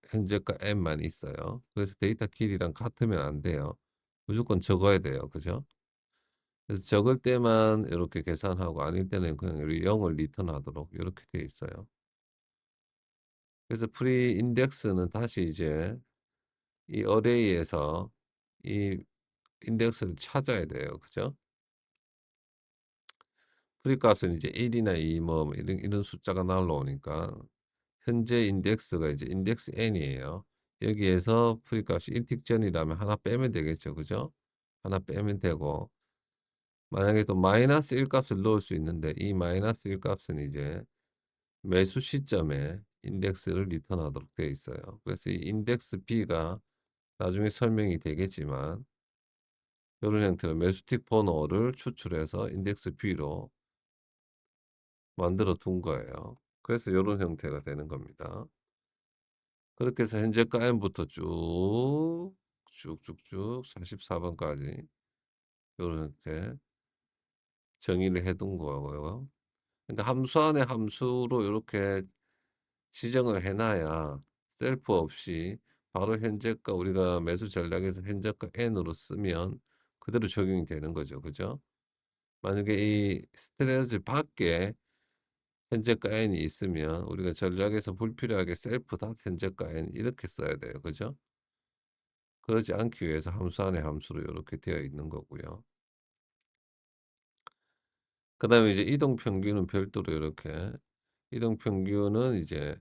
현재가 m만 있어요. 그래서 데이터 길이랑 같으면 안 돼요. 무조건 적어야 돼요. 그죠? 그래서 적을 때만 이렇게 계산하고 아닐 때는 그냥 0을 리턴하도록 이렇게 돼 있어요. 그래서 프리 인덱스는 다시 이제 이 어레이에서 이 인덱스를 찾아야 돼요. 그죠? 프리 값은 이제 1이나 2, 뭐 이런 숫자가 날라오니까 현재 인덱스가 이제 인덱스 n이에요. 여기에서 프리 값이 1틱 전이라면 하나 빼면 되겠죠. 그죠? 하나 빼면 되고 만약에 또 마이너스 1 값을 넣을 수 있는데 이 마이너스 1 값은 이제 매수 시점에 인덱스를 리턴하도록 되어 있어요. 그래서 이 인덱스 B가 나중에 설명이 되겠지만 이런 형태로 매수틱 번호를 추출해서 인덱스 B로 만들어 둔 거예요. 그래서 요런 형태가 되는 겁니다. 그렇게 해서 현재가 n부터 쭉 쭉쭉쭉 44 번까지 요런 형태 정의를 해둔 거고요. 그러니까 함수 안에 함수로 요렇게 지정을 해 놔야 셀프 없이 바로 현재가 우리가 매수 전략에서 현재가 n으로 쓰면 그대로 적용이 되는 거죠. 그죠? 만약에 이 스트레스 밖에 현재가 n이 있으면 우리가 전략에서 불필요하게 셀프 닷 현재가 n 이렇게 써야 돼요. 그죠? 그러지 않기 위해서 함수 안에 함수로 이렇게 되어 있는 거고요. 그다음에 이제 이동 평균은 별도로 이렇게 이동 평균은 이제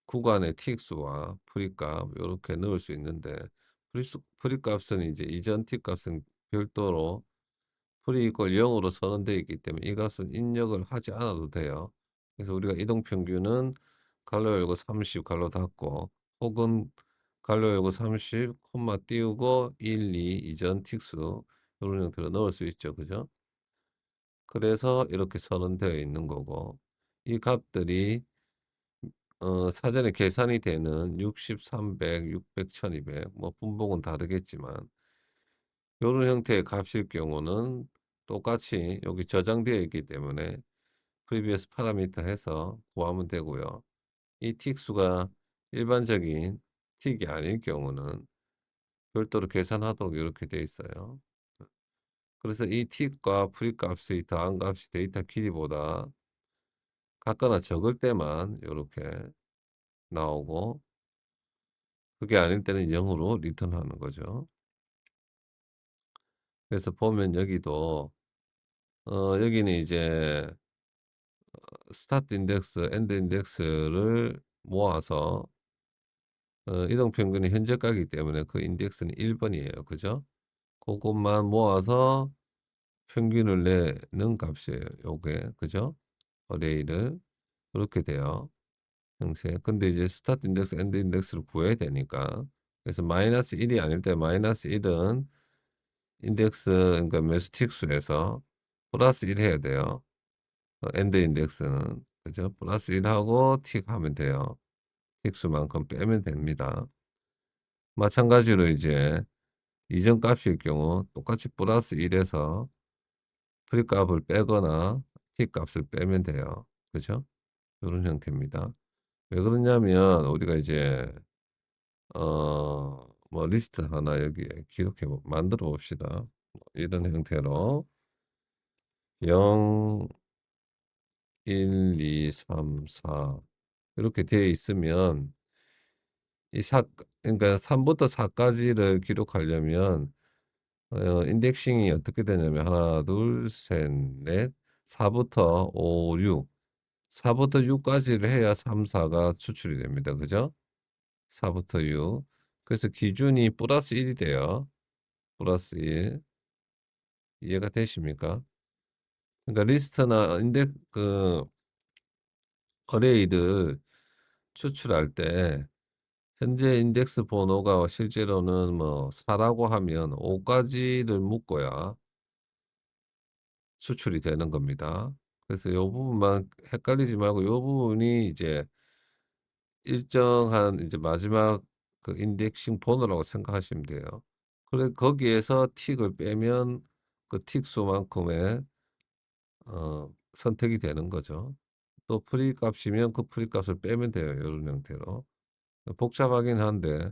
구간의 틱수와 프리값 요렇게 넣을 수 있는데 프리값은 이제 이전 틱값은 별도로 프리 이퀄 0으로 선언되어 있기 때문에 이 값은 입력을 하지 않아도 돼요. 그래서 우리가 이동 평균은 괄호 열고 30 괄호 닫고 혹은 괄호 열고 30 콤마 띄우고 1, 2 이전 틱수 요런 형태로 넣을 수 있죠. 그죠? 그래서 이렇게 선언되어 있는 거고 이 값들이 사전에 계산이 되는 60, 300, 600, 1200 뭐 분봉은 다르겠지만 요런 형태의 값일 경우는 똑같이 여기 저장되어 있기 때문에 previous parameter 해서 구하면 되고요. 이 틱수가 일반적인 틱이 아닐 경우는 별도로 계산하도록 이렇게 되어 있어요. 그래서 이 틱과 프리 값의 더한 값이 데이터 길이보다 같거나 적을 때만 이렇게 나오고 그게 아닐 때는 0으로 리턴하는 거죠. 그래서 보면 여기도 여기는 이제 스타트 인덱스, 엔드 인덱스를 모아서 이동 평균이 현재가이기 때문에 그 인덱스는 1번이에요. 그죠? 그것만 모아서 평균을 내는 값이에요. 요게. 그죠? 어레이를. 그렇게 돼요. 형태. 근데 이제 스타트 인덱스, 엔드 인덱스를 구해야 되니까. 그래서 마이너스 1이 아닐 때 마이너스 1은 인덱스, 그러니까 매수 틱수에서 플러스 1 해야 돼요. 엔드 인덱스는. 그죠? 플러스 1 하고 틱 하면 돼요. 틱수만큼 빼면 됩니다. 마찬가지로 이제 이전 값일 경우 똑같이 플러스 1에서 프리 값을 빼거나 틱 값을 빼면 돼요. 그죠? 이런 형태입니다. 왜 그러냐면 우리가 이제 뭐 리스트 하나 여기에 기록해 만들어 봅시다. 이런 형태로 0, 1, 2, 3, 4 이렇게 되어 있으면 이 그러니까 3부터 4까지를 기록하려면 인덱싱이 어떻게 되냐면 하나, 둘, 셋, 넷, 4부터 5, 6, 4부터 6까지를 해야 3, 4가 추출이 됩니다. 그죠? 4부터 6. 그래서 기준이 플러스 1이 돼요. 플러스 1. 이해가 되십니까? 그러니까 리스트나 그 어레이를 추출할 때 현재 인덱스 번호가 실제로는 뭐 4라고 하면 5까지를 묶어야 수출이 되는 겁니다. 그래서 요 부분만 헷갈리지 말고 요 부분이 이제 일정한 이제 마지막 그 인덱싱 번호라고 생각하시면 돼요. 그래 거기에서 틱을 빼면 그 틱 수만큼의 선택이 되는 거죠. 또 프리 값이면 그 프리 값을 빼면 돼요. 요런 형태로. 복잡하긴 한데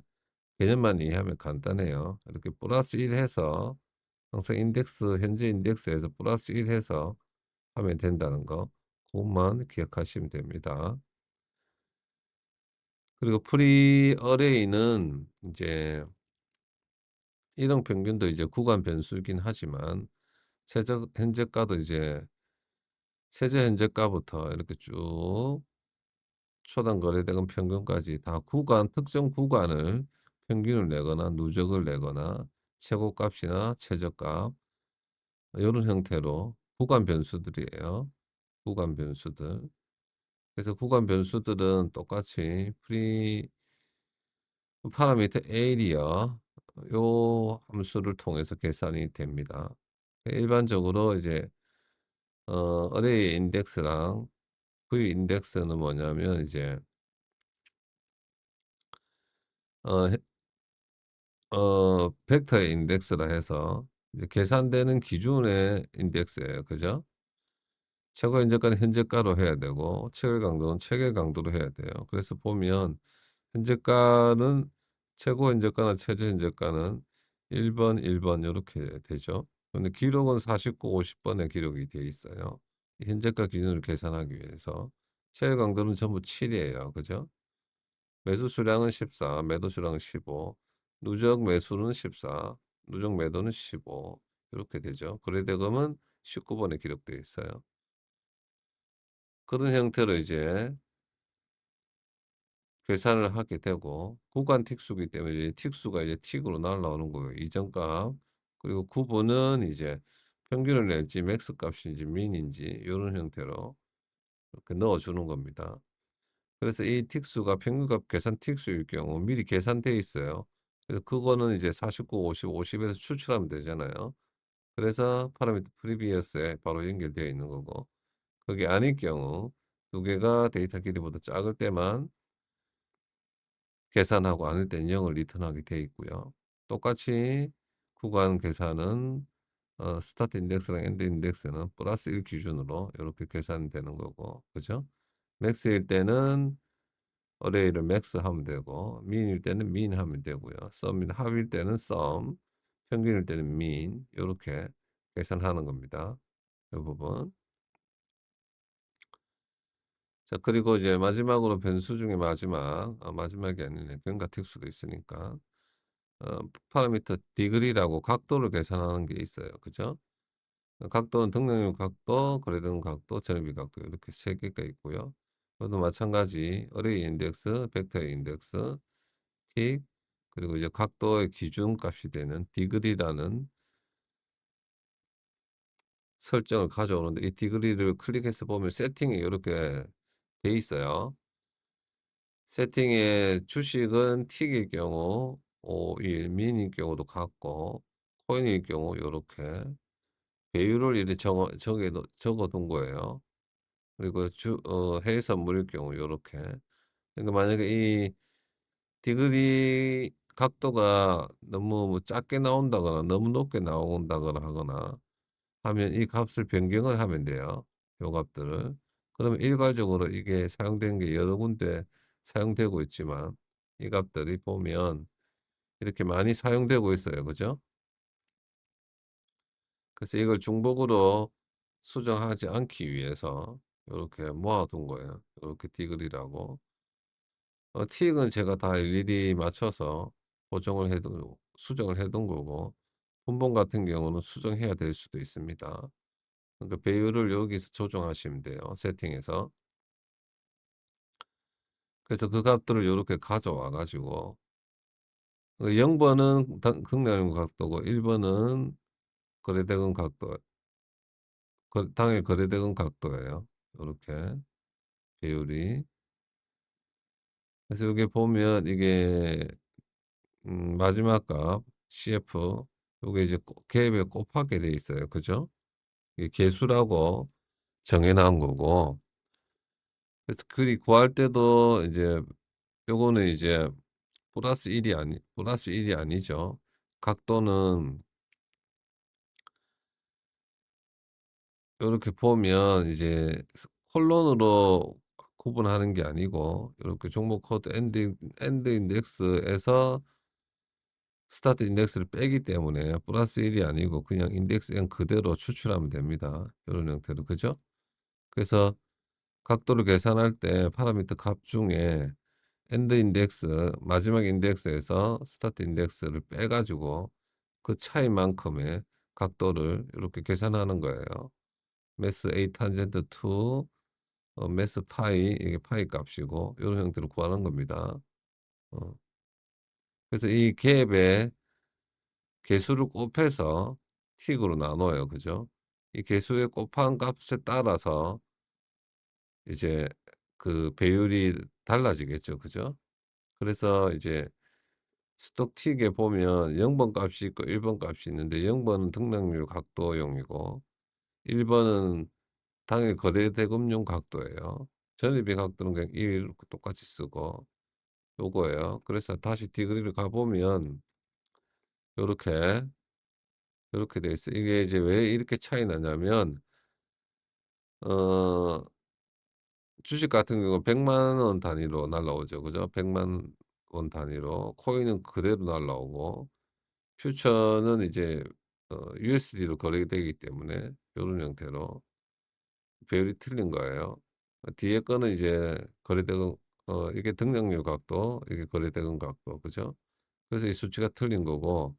개념만 이해하면 간단해요. 이렇게 플러스 1 해서 항상 인덱스 현재 인덱스에서 플러스 1 해서 하면 된다는 거 그것만 기억하시면 됩니다. 그리고 프리 어레이는 이제 이동 평균도 이제 구간 변수이긴 하지만 최저 현재가도 이제 최저 현재가부터 이렇게 쭉 초당 거래대금 평균까지 다 구간 특정 구간을 평균을 내거나 누적을 내거나 최고값이나 최저값 이런 형태로 구간 변수들이에요. 구간 변수들. 그래서 구간 변수들은 똑같이 프리 파라미터 에리어 요 함수를 통해서 계산이 됩니다. 일반적으로 이제 어레이 인덱스랑 V 인덱스는 뭐냐면 이제 어 해 벡터의 인덱스라 해서 이제 계산되는 기준의 인덱스예요. 그죠? 최고 현재가는 현재가로 해야 되고 최고 강도는 최고 강도로 해야 돼요. 그래서 보면 현재가는 최고 현재가나 최저 현재가는 1 번, 1번 요렇게 되죠. 근데 기록은 49, 50 번의 기록이 되어 있어요. 현재가 기준으로 계산하기 위해서. 최고 강도는 전부 7 이에요. 그죠? 매수 수량은 14, 매도 수량은 15, 누적 매수는 14, 누적 매도는 15 이렇게 되죠. 거래대금은 19번에 기록되어 있어요. 그런 형태로 이제 계산을 하게 되고 구간 틱수기 때문에 이제 틱수가 이제 틱으로 날라오는 거예요. 이전값. 그리고 구분은 이제 평균을 낼지 맥스 값인지 민인지 이런 형태로 이렇게 넣어 주는 겁니다. 그래서 이 틱수가 평균값 계산 틱수일 경우 미리 계산되어 있어요. 그래서 그거는 이제 49, 50, 50에서 추출하면 되잖아요. 그래서 파라미터 프리비어스에 바로 연결되어 있는 거고 그게 아닐 경우 두 개가 데이터 길이보다 작을 때만 계산하고 아닐 때는 0을 리턴하게 되어 있고요. 똑같이 구간 계산은 스타트 인덱스랑 엔드 인덱스는 플러스 1 기준으로 이렇게 계산되는 거고 그죠? 맥스일 때는 어레이를 맥스 하면 되고 민일 때는 민 하면 되고요. 썸인 합일 때는 썸, 평균일 때는 민 요렇게 계산하는 겁니다. 이 부분. 자 그리고 이제 마지막으로 변수 중에 마지막이 아니네. 근과 특수도 있으니까 파라미터 디그리라고 각도를 계산하는 게 있어요. 그죠? 각도는 등락률 각도, 거래등 각도, 전입비 각도 이렇게 세 개가 있고요. 그것도 마찬가지 어레이 인덱스, 벡터의 인덱스, 틱 그리고 이제 각도의 기준 값이 되는 디그리라는 설정을 가져오는데 이 디그리를 클릭해서 보면 세팅이 이렇게 돼 있어요. 세팅의 주식은 틱일 경우 5일, 민일 경우도 같고 코인일 경우 요렇게 배율을 이렇게 적어둔 거예요. 그리고 해외 선물일 경우 요렇게. 그러니까 만약에 이 디그리 각도가 너무 뭐 작게 나온다거나 너무 높게 나온다거나 하거나 하면 이 값을 변경을 하면 돼요. 요 값들을. 그러면 일괄적으로 이게 사용된 게 여러 군데 사용되고 있지만 이 값들이 보면 이렇게 많이 사용되고 있어요. 그죠? 그래서 이걸 중복으로 수정하지 않기 위해서 요렇게 모아둔 거예요. 요렇게 디글이라고. 틱은 제가 다 일일이 맞춰서 보정을 해둔 수정을 해둔 거고 분봉 같은 경우는 수정해야 될 수도 있습니다. 그러니까 배율을 여기서 조정하시면 돼요. 세팅에서. 그래서 그 값들을 요렇게 가져와 가지고 0 번은 극락률 각도고 1 번은 거래대금 각도 당일 거래대금 각도예요. 요렇게 배율이. 그래서 여기 보면 이게 마지막 값 CF 요게 이제 갭에 곱하게 돼 있어요. 그죠? 이게 개수라고 정해 놓은 거고 그래서 글이 구할 때도 이제 요거는 이제 플러스 1이 아니죠. 각도는 요렇게 보면 이제 콜론으로 구분하는 게 아니고 요렇게 종목 코드 엔드 인덱스에서 스타트 인덱스를 빼기 때문에 플러스 1이 아니고 그냥 인덱스 형 그대로 추출하면 됩니다. 요런 형태로. 그죠? 그래서 각도를 계산할 때 파라미터 값 중에 엔드 인덱스 마지막 인덱스에서 스타트 인덱스를 빼 가지고 그 차이만큼의 각도를 이렇게 계산하는 거예요. 매스 A 탄젠트 2 매스 파이 이게 파이 값이고 이런 형태로 구하는 겁니다. 어 그래서 이 갭에 개수를 곱해서 틱으로 나눠요. 그죠? 이 개수의 곱한 값에 따라서 이제 그 배율이 달라지겠죠. 그죠? 그래서 이제 스톡틱에 보면 0번 값이 있고 1번 값이 있는데 0 번은 등락률 각도용이고 1 번은 당일 거래대금용 각도예요. 전입의 각도는 그냥 1 똑같이 쓰고 요거예요. 그래서 다시 디그리를 가 보면 요렇게, 요렇게 돼 있어요. 이게 이제 왜 이렇게 차이 나냐면 어 주식 같은 경우는 1,000,000원 단위로 날라오죠. 그죠? 1,000,000원 단위로. 코인은 그대로 날라오고 퓨처는 이제 USD로 거래되기 때문에 요런 형태로 배열이 틀린 거예요. 뒤에 거는 이제 거래대금 이게 등락률 각도, 이게 거래대금 각도. 그죠? 그래서 이 수치가 틀린 거고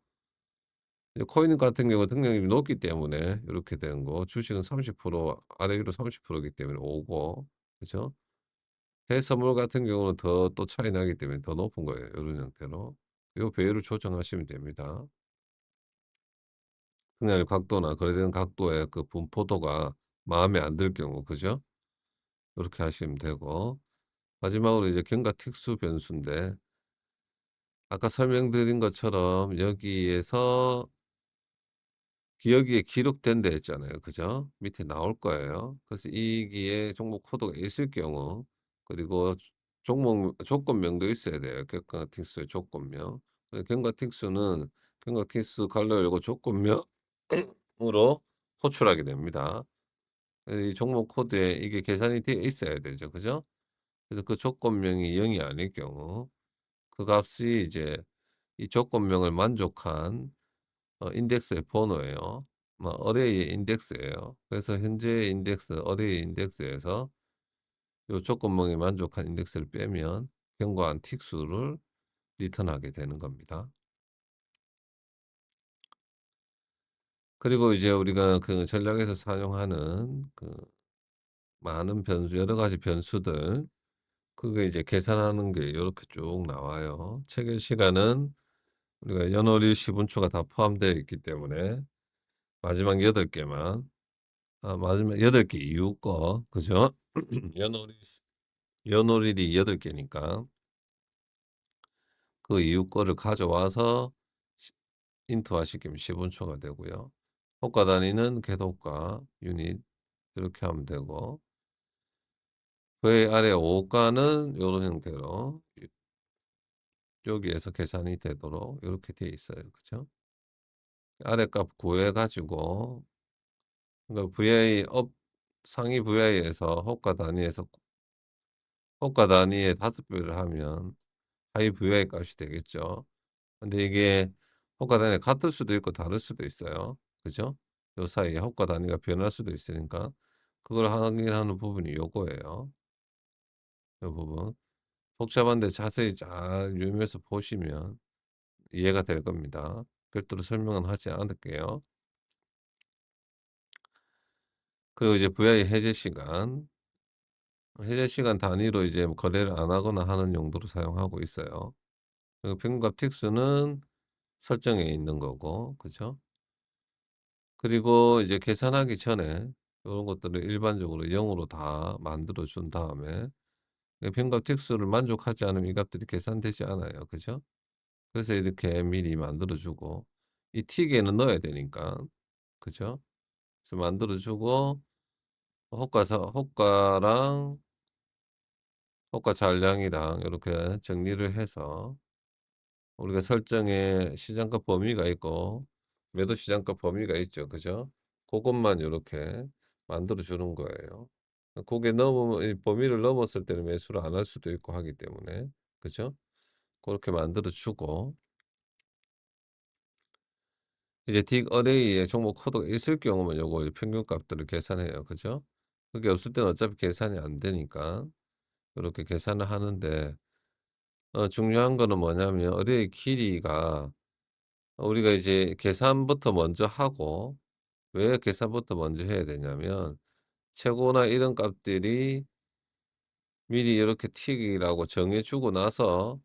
이제 코인 같은 경우는 등락률이 높기 때문에 요렇게 된 거. 주식은 30% 아래 위로 30%이기 때문에 5고 그죠? 해외선물 같은 경우는 더 또 차이 나기 때문에 더 높은 거예요. 요런 형태로. 요 배열을 조정하시면 됩니다. 그냥 각도나 거래되는 각도의 그 분포도가 마음에 안 들 경우 그죠? 요렇게 하시면 되고 마지막으로 이제 경과 특수 변수인데 아까 설명드린 것처럼 여기에서 여기에 기록된 데 있잖아요. 그죠? 밑에 나올 거예요. 그래서 이기에 종목 코드가 있을 경우 그리고 종목 조건명도 있어야 돼요. 경과틱스의 조건명. 경과틱스는 경과틱스 갈로 열고 조건명으로 호출하게 됩니다. 이 종목 코드에 이게 계산이 되어 있어야 되죠. 그죠? 그래서 그 조건명이 0이 아닐 경우 그 값이 이제 이 조건명을 만족한 인덱스의 번호예요. 어레이의 인덱스예요. 그래서 현재 인덱스 어레이 인덱스에서 요 조건명에 만족한 인덱스를 빼면 경과한 틱수를 리턴하게 되는 겁니다. 그리고 이제 우리가 그 전략에서 사용하는 그 많은 변수 여러 가지 변수들 그게 이제 계산하는 게 요렇게 쭉 나와요. 체결 시간은 우리가 연월일 시분초가 다 포함되어 있기 때문에 마지막 8 개만 마지막 8개 이후 거 그죠? 연월일 연월일이 8 개니까 그 이후 거를 가져와서 시 인투화시키면 시분초가 되고요. 호가 단위는 궤도가, 유닛 이렇게 하면 되고 그의 아래 오가는 요런 형태로 여기에서 계산이 되도록 이렇게 되어 있어요. 그죠? 아래 값 구해 가지고 그러니까 VI 업 상위 VI에서 호가 단위에서 호가 단위에 5배를 하면 하위 VI 값이 되겠죠. 근데 이게 호가 단위가 같을 수도 있고 다를 수도 있어요. 그죠? 요 사이에 호가 단위가 변할 수도 있으니까 그걸 확인하는 부분이 요거예요. 요 부분. 복잡한데 자세히 잘 유의해서 보시면 이해가 될 겁니다. 별도로 설명은 하지 않을게요. 그리고 이제 VI 해제 시간. 해제 시간 단위로 이제 거래를 안 하거나 하는 용도로 사용하고 있어요. 그리고 평균값 틱수는 설정에 있는 거고, 그죠? 그리고 이제 계산하기 전에 이런 것들을 일반적으로 0으로 다 만들어 준 다음에 평균값 틱수를 만족하지 않으면 이 값들이 계산되지 않아요. 그죠? 그래서 이렇게 미리 만들어 주고 이 틱에는 넣어야 되니까 그죠? 그래서 만들어 주고 호가랑 호가 잔량이랑 이렇게 정리를 해서 우리가 설정에 시장가 범위가 있고 매도 시장가 범위가 있죠. 그죠? 그것만 이렇게 만들어 주는 거예요. 그게 넘으면 이 범위를 넘었을 때는 매수를 안 할 수도 있고 하기 때문에 그죠? 그렇게 만들어 주고 이제 딕 어레이에 종목 코드가 있을 경우만 요거 평균 값들을 계산해요. 그죠? 그게 없을 때는 어차피 계산이 안 되니까 이렇게 계산을 하는데 중요한 거는 뭐냐면 어레이 길이가 우리가 이제 계산부터 먼저 하고 왜 계산부터 먼저 해야 되냐면 최고나 이런 값들이 미리 이렇게 틱이라고 정해 주고 나서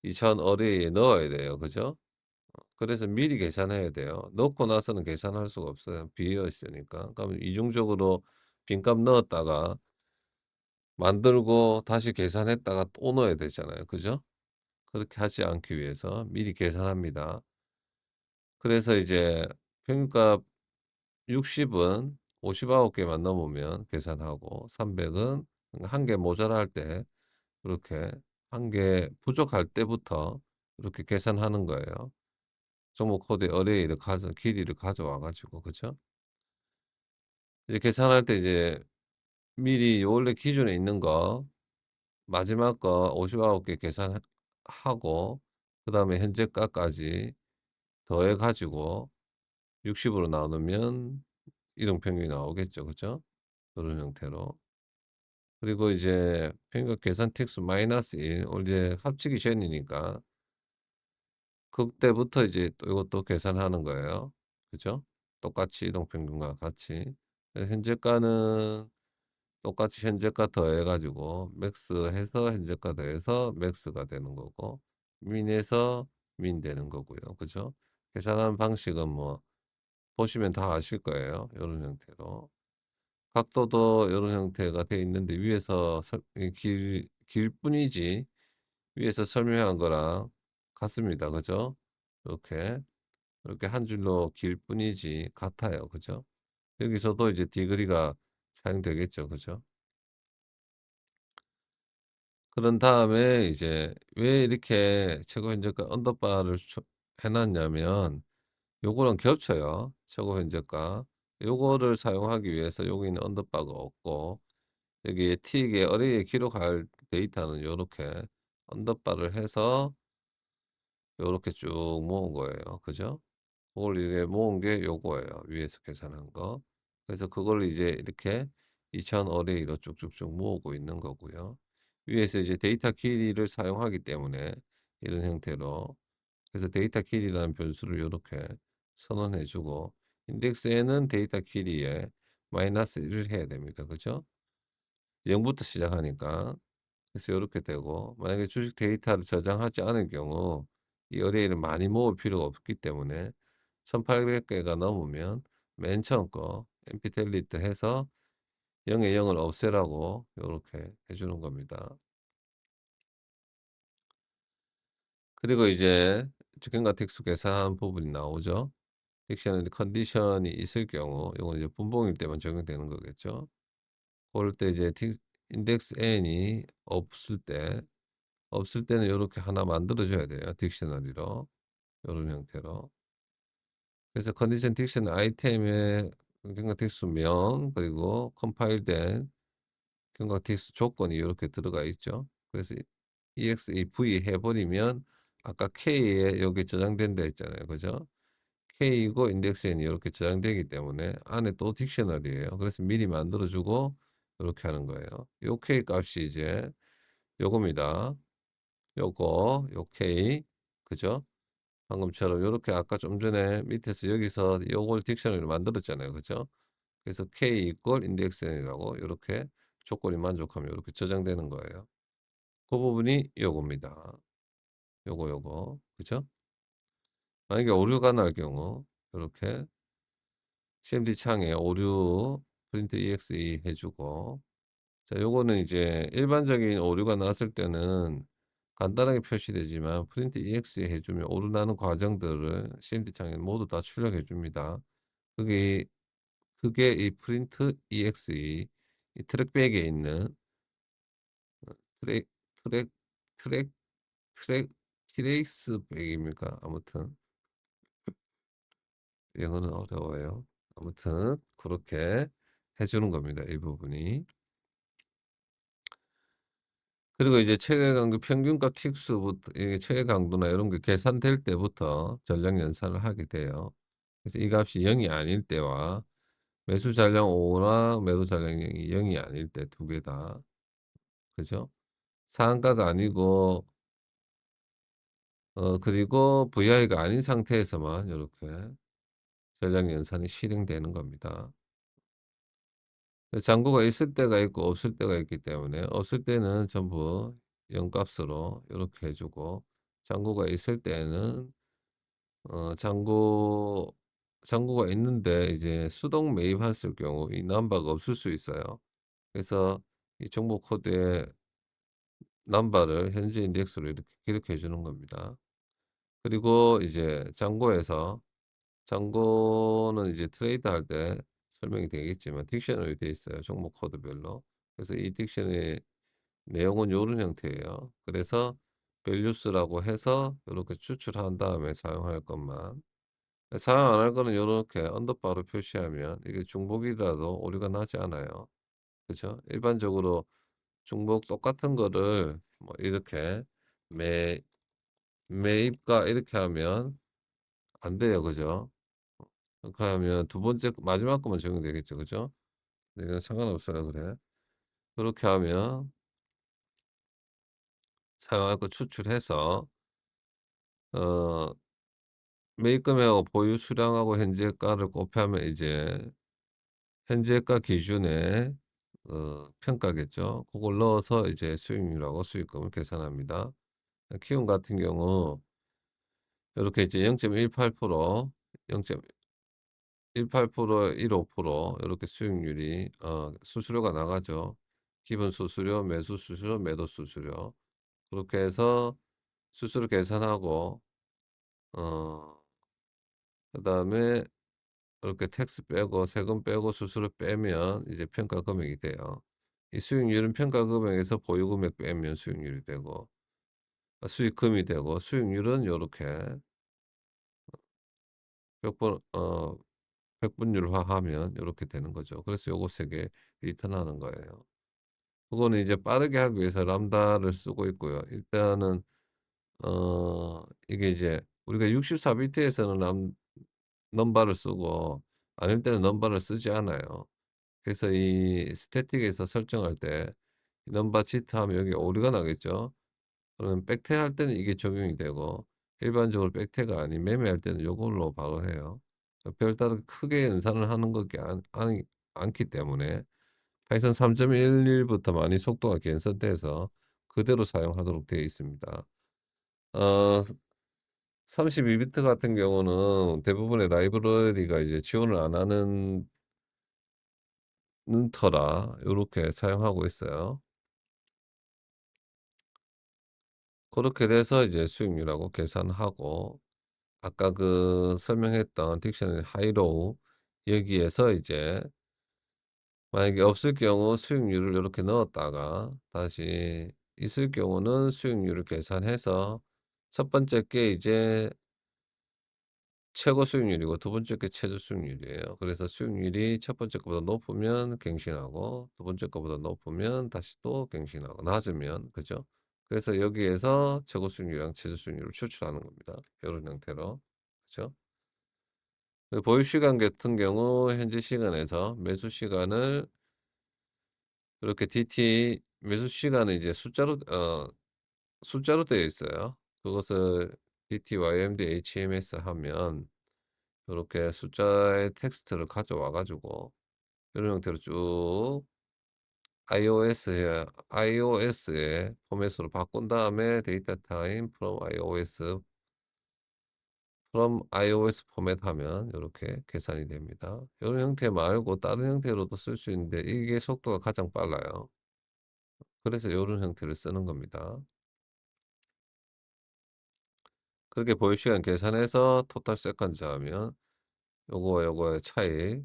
이 전 어레이에 넣어야 돼요. 그죠? 그래서 미리 계산해야 돼요. 넣고 나서는 계산할 수가 없어요. 비어 있으니까. 그럼 이중적으로 빈값 넣었다가 만들고 다시 계산했다가 또 넣어야 되잖아요. 그죠? 그렇게 하지 않기 위해서 미리 계산합니다. 그래서 이제 평균값 60은 59개만 넘으면 계산하고 300은 한 개 모자랄 때 그렇게 한 개 부족할 때부터 이렇게 계산하는 거예요. 종목 코드의 어레이를 길이를 가져와 가지고 그죠? 이제 계산할 때 이제 미리 원래 기존에 있는 거 마지막 거 59개 계산하고 그다음에 현재가까지 더해 가지고 60 으로 나누면 이동평균이 나오겠죠. 그죠? 요런 형태로. 그리고 이제 평균 계산 택수 마이너스 1 이제 합치기 전이니까 그때부터 이제 또 이것도 계산하는 거예요. 그죠? 똑같이 이동평균과 같이. 현재가는 똑같이 현재가 더해 가지고 맥스 해서 현재가 더해서 맥스가 되는 거고 민에서 민 되는 거고요. 그죠? 계산하는 방식은 뭐 보시면 다 아실 거예요. 요런 형태로. 각도도 요런 형태가 돼 있는데 위에서 길 뿐이지 위에서 설명한 거랑 같습니다. 그죠? 이렇게, 이렇게 한 줄로 길 뿐이지 같아요. 그죠? 여기서도 이제 디그리가 사용되겠죠. 그죠? 그런 다음에 이제 왜 이렇게 최고 현저가 언더바를 해 놨냐면 요거랑 겹쳐요. 최고 현저가. 요거를 사용하기 위해서 여기 있는 언더바가 없고 여기에 틱에 어레이에 기록할 데이터는 요렇게 언더바를 해서 요렇게 쭉 모은 거예요. 그죠? 그걸 이제 모은 게 요거예요. 위에서 계산한 거. 그래서 그걸 이제 이렇게 2000 어레이로 쭉쭉쭉 모으고 있는 거고요. 위에서 이제 데이터 길이를 사용하기 때문에 이런 형태로 그래서 데이터 길이라는 변수를 요렇게 선언해 주고 인덱스에는 데이터 길이에 마이너스 1을 해야 됩니다. 그죠? 0부터 시작하니까. 그래서 요렇게 되고 만약에 주식 데이터를 저장하지 않을 경우 이 어레이를 많이 모을 필요가 없기 때문에 1800 개가 넘으면 맨 처음 거 mp 델리트 해서 0에 0을 없애라고 요렇게 해 주는 겁니다. 그리고 이제 주견과 특수 계산 부분이 나오죠. 딕셔너리 컨디션이 있을 경우 요건 이제 분봉일 때만 적용되는 거겠죠. 그럴 때 이제 인덱스 n이 없을 때는 요렇게 하나 만들어 줘야 돼요. 딕셔너리로. 요런 형태로. 그래서 컨디션 딕션 아이템에 경과 틱수명 그리고 컴파일된 경과 틱수 조건이 이렇게 들어가 있죠. 그래서 EXE V 해버리면 아까 K에 여기 저장된다 했잖아요. 그죠? K이고 인덱스 N이 이렇게 저장되기 때문에 안에 또 딕셔너리예요. 그래서 미리 만들어주고 이렇게 하는 거예요. 요 K 값이 이제 요겁니다. 요 K 그죠? 방금처럼 요렇게 아까 좀 전에 밑에서 여기서 요걸 딕셔너리로 만들었잖아요. 그죠? 그래서 K 이퀄 인덱스 n이라고 요렇게 조건이 만족하면 요렇게 저장되는 거예요. 그 부분이 요겁니다. 요거. 그죠? 만약에 오류가 날 경우 요렇게 CMD 창에 오류 프린트 exe 해 주고 자 요거는 이제 일반적인 오류가 났을 때는 간단하게 표시되지만 프린트 exe 해 주면 오류 나는 과정들을 CMD 창에 모두 다 출력해 줍니다. 그게 이 프린트 exe 이 트랙백에 있는 트랙 트랙 트랙 트랙 트레이스 백입니까? 아무튼 영어는 어려워요. 아무튼 그렇게 해 주는 겁니다, 이 부분이. 그리고 이제 체계 강도 평균값 틱수부터 이게 체계 강도나 이런 게 계산될 때부터 전량 연산을 하게 돼요. 그래서 이 값이 0이 아닐 때와 매수 잔량 5나 매도 잔량이 0이 아닐 때 두 개 다. 그죠? 상한가가 아니고 그리고 VI가 아닌 상태에서만 요렇게 전량 연산이 실행되는 겁니다. 잔고가 있을 때가 있고 없을 때가 있기 때문에 없을 때는 전부 0 값으로 요렇게 해 주고 잔고가 있을 때는 잔고가 있는데 이제 수동 매입했을 경우 이 넘버가 없을 수 있어요. 그래서 이 정보 코드의 넘버를 현재 인덱스로 이렇게 기록해 주는 겁니다. 그리고 이제 잔고는 이제 트레이드 할 때 설명이 되겠지만 딕셔너리 돼 있어요. 종목 코드별로. 그래서 이 딕션의 내용은 요런 형태예요. 그래서 values라고 해서 요렇게 추출한 다음에 사용할 것만. 사용 안 할 거는 요렇게 언더바로 표시하면 이게 중복이라도 오류가 나지 않아요. 그죠? 일반적으로 중복 똑같은 거를 뭐 이렇게 매 매입가 이렇게 하면 안 돼요. 그죠? 그렇게 하면 두 번째 마지막 것만 적용되겠죠. 그죠? 근데 이건 상관없어요. 그래. 그렇게 하면 사용할 거 추출해서 어 매입금액하고 보유 수량하고 현재가를 곱하면 이제 현재가 기준의 평가겠죠. 그걸 넣어서 이제 수익률하고 수익금을 계산합니다. 키움 같은 경우 요렇게 이제 0.18% 0.18% 15% 요렇게 수익률이 수수료가 나가죠. 기본 수수료, 매수 수수료, 매도 수수료. 그렇게 해서 수수료 계산하고 어 그다음에 이렇게 텍스 빼고 세금 빼고 수수료 빼면 이제 평가 금액이 돼요. 이 수익률은 평가 금액에서 보유 금액 빼면 수익률이 되고 수익금이 되고 수익률은 요렇게 몇 백분율화하면 요렇게 되는 거죠. 그래서 요거 3개 리턴하는 거예요. 그거는 이제 빠르게 하기 위해서 람다를 쓰고 있고요. 일단은 이게 이제 우리가 64 비트에서는 넘바를 쓰고 아닐 때는 넘바를 쓰지 않아요. 그래서 이 스태틱에서 설정할 때 넘바 치트 하면 여기 오류가 나겠죠. 그러면 백태할 때는 이게 적용이 되고 일반적으로 백태가 아닌 매매할 때는 요걸로 바로 해요. 별다르게 크게 연산을 하는 것이 않기 때문에 파이썬 3.11부터 많이 속도가 개선돼서 그대로 사용하도록 되어 있습니다. 어 32비트 같은 경우는 대부분의 라이브러리가 이제 지원을 안 하는 터라 요렇게 사용하고 있어요. 그렇게 돼서 이제 수익률하고 계산하고 아까 그 설명했던 딕셔너리 하이로우 여기에서 이제 만약에 없을 경우 수익률을 요렇게 넣었다가 다시 있을 경우는 수익률을 계산해서 첫 번째 게 이제 최고 수익률이고 두 번째 게 최저 수익률이에요. 그래서 수익률이 첫 번째 거보다 높으면 갱신하고 두 번째 거보다 높으면 다시 또 갱신하고 낮으면 그죠? 그래서 여기에서 최고 수익률이랑 최저 수익률을 추출하는 겁니다. 이런 형태로. 그죠? 그 보유 시간 같은 경우 현재 시간에서 매수 시간을 이렇게 DT 매수 시간은 이제 숫자로 되어 있어요. 그것을 DTYMD HMS 하면 요렇게 숫자의 텍스트를 가져와 가지고 이런 형태로 쭉 iOS의 포맷으로 바꾼 다음에 데이터 타임 from iOS 포맷하면 요렇게 계산이 됩니다. 요런 형태 말고 다른 형태로도 쓸 수 있는데 이게 속도가 가장 빨라요. 그래서 요런 형태를 쓰는 겁니다. 그렇게 보유 시간 계산해서 토탈 세컨즈 하면 요거와 요거의 차이의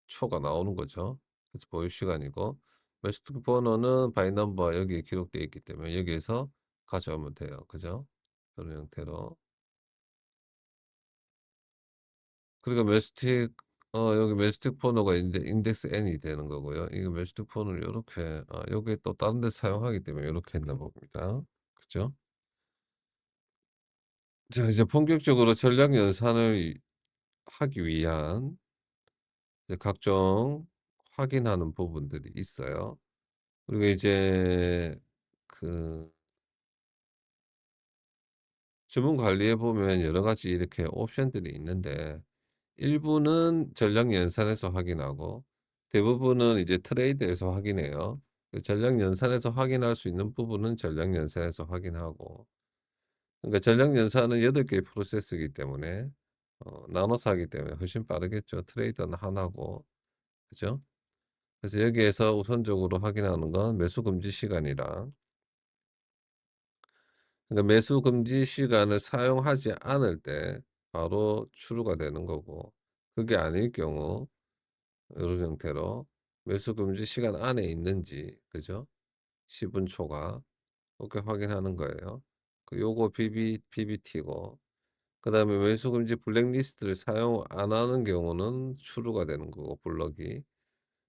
초가 나오는 거죠. 그래서 보유 시간이고 매스투 번호는 바이 넘버 여기에 기록되어 있기 때문에 여기에서 가져오면 돼요. 그죠? 이런 형태로. 그리고 매스틱 여기 매스틱 번호가 인덱스 n이 되는 거고요. 이거 매스틱 번호를 요렇게 요게 또 다른 데 사용하기 때문에 요렇게 했나 봅니다. 그죠? 자 이제 본격적으로 전략 연산을 하기 위한 이제 각종 확인하는 부분들이 있어요. 우리가 이제 그 주문 관리에 보면 여러 가지 이렇게 옵션들이 있는데 일부는 전략 연산에서 확인하고 대부분은 이제 트레이드에서 확인해요. 그 전략 연산에서 확인할 수 있는 부분은 전략 연산에서 확인하고 그러니까 전략 연산은 8개의 프로세스이기 때문에 나눠서 하기 때문에 훨씬 빠르겠죠. 트레이더는 하나고. 그죠? 그래서 여기에서 우선적으로 확인하는 건 매수 금지 시간이랑 그러니까 매수 금지 시간을 사용하지 않을 때 바로 추루가 되는 거고 그게 아닐 경우 이런 형태로 매수 금지 시간 안에 있는지, 그죠? 시분초가 그렇게 확인하는 거예요. 요거 PBT고, 그다음에 매수 금지 블랙리스트를 사용 안 하는 경우는 추루가 되는 거고, 블럭이.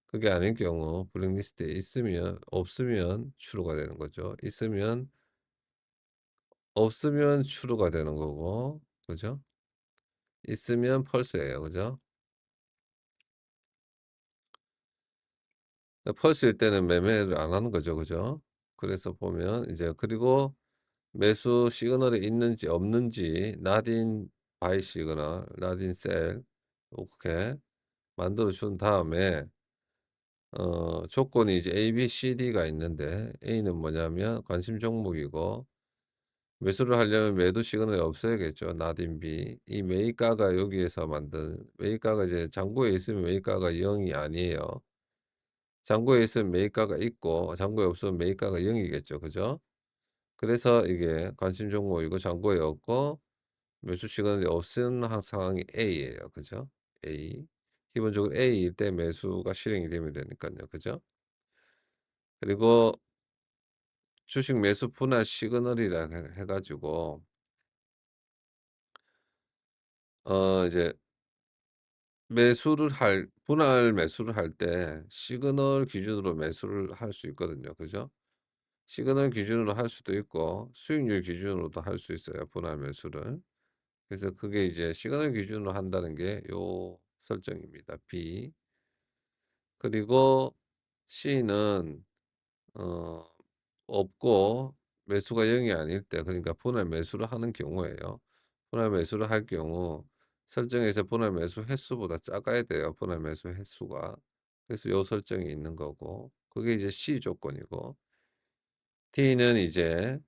그게 아닌 경우 블랙리스트에 있으면, 없으면 추루가 되는 거죠. 있으면, 없으면 추루가 되는 거고, 그죠? 있으면 펄스예요. 그죠? 펄스일 때는 매매를 안 하는 거죠. 그죠? 그래서 보면 이제, 그리고 매수 시그널이 있는지 없는지 not in buy 시그널, not in sell, 이렇게 만들어 준 다음에 조건이 이제 A, B, C, D가 있는데, A는 뭐냐면 관심 종목이고, 매수를 하려면 매도 시그널이 없어야겠죠. not in B. 이 매입가가 여기에서 만든 매입가가, 이제 장고에 있으면 매입가가 0이 아니에요. 장고에 있으면 매입가가 있고 장고에 없으면 매입가가 0이겠죠. 그죠? 그래서 이게 관심 종목이고 장고에 없고 매수 시그널이 없은 상황이 A예요. 그죠? A. 기본적으로 A일 때 매수가 실행이 되면 되니까요. 그죠? 그리고 주식 매수 분할 시그널이라 해가지고 이제 분할 매수를 할 때 시그널 기준으로 매수를 할 수 있거든요. 그죠? 시그널 기준으로 할 수도 있고 수익률 기준으로도 할 수 있어요. 분할 매수를. 그래서 그게 이제 시그널 기준으로 한다는 게 요 설정입니다. B. 그리고 C는 어 없고 매수가 0이 아닐 때, 그러니까 분할 매수를 하는 경우에요. 분할 매수를 할 경우 설정에서 분할 매수 횟수보다 작아야 돼요. 분할 매수 횟수가. 그래서 요 설정이 있는 거고, 그게 이제 C 조건이고, D는 이제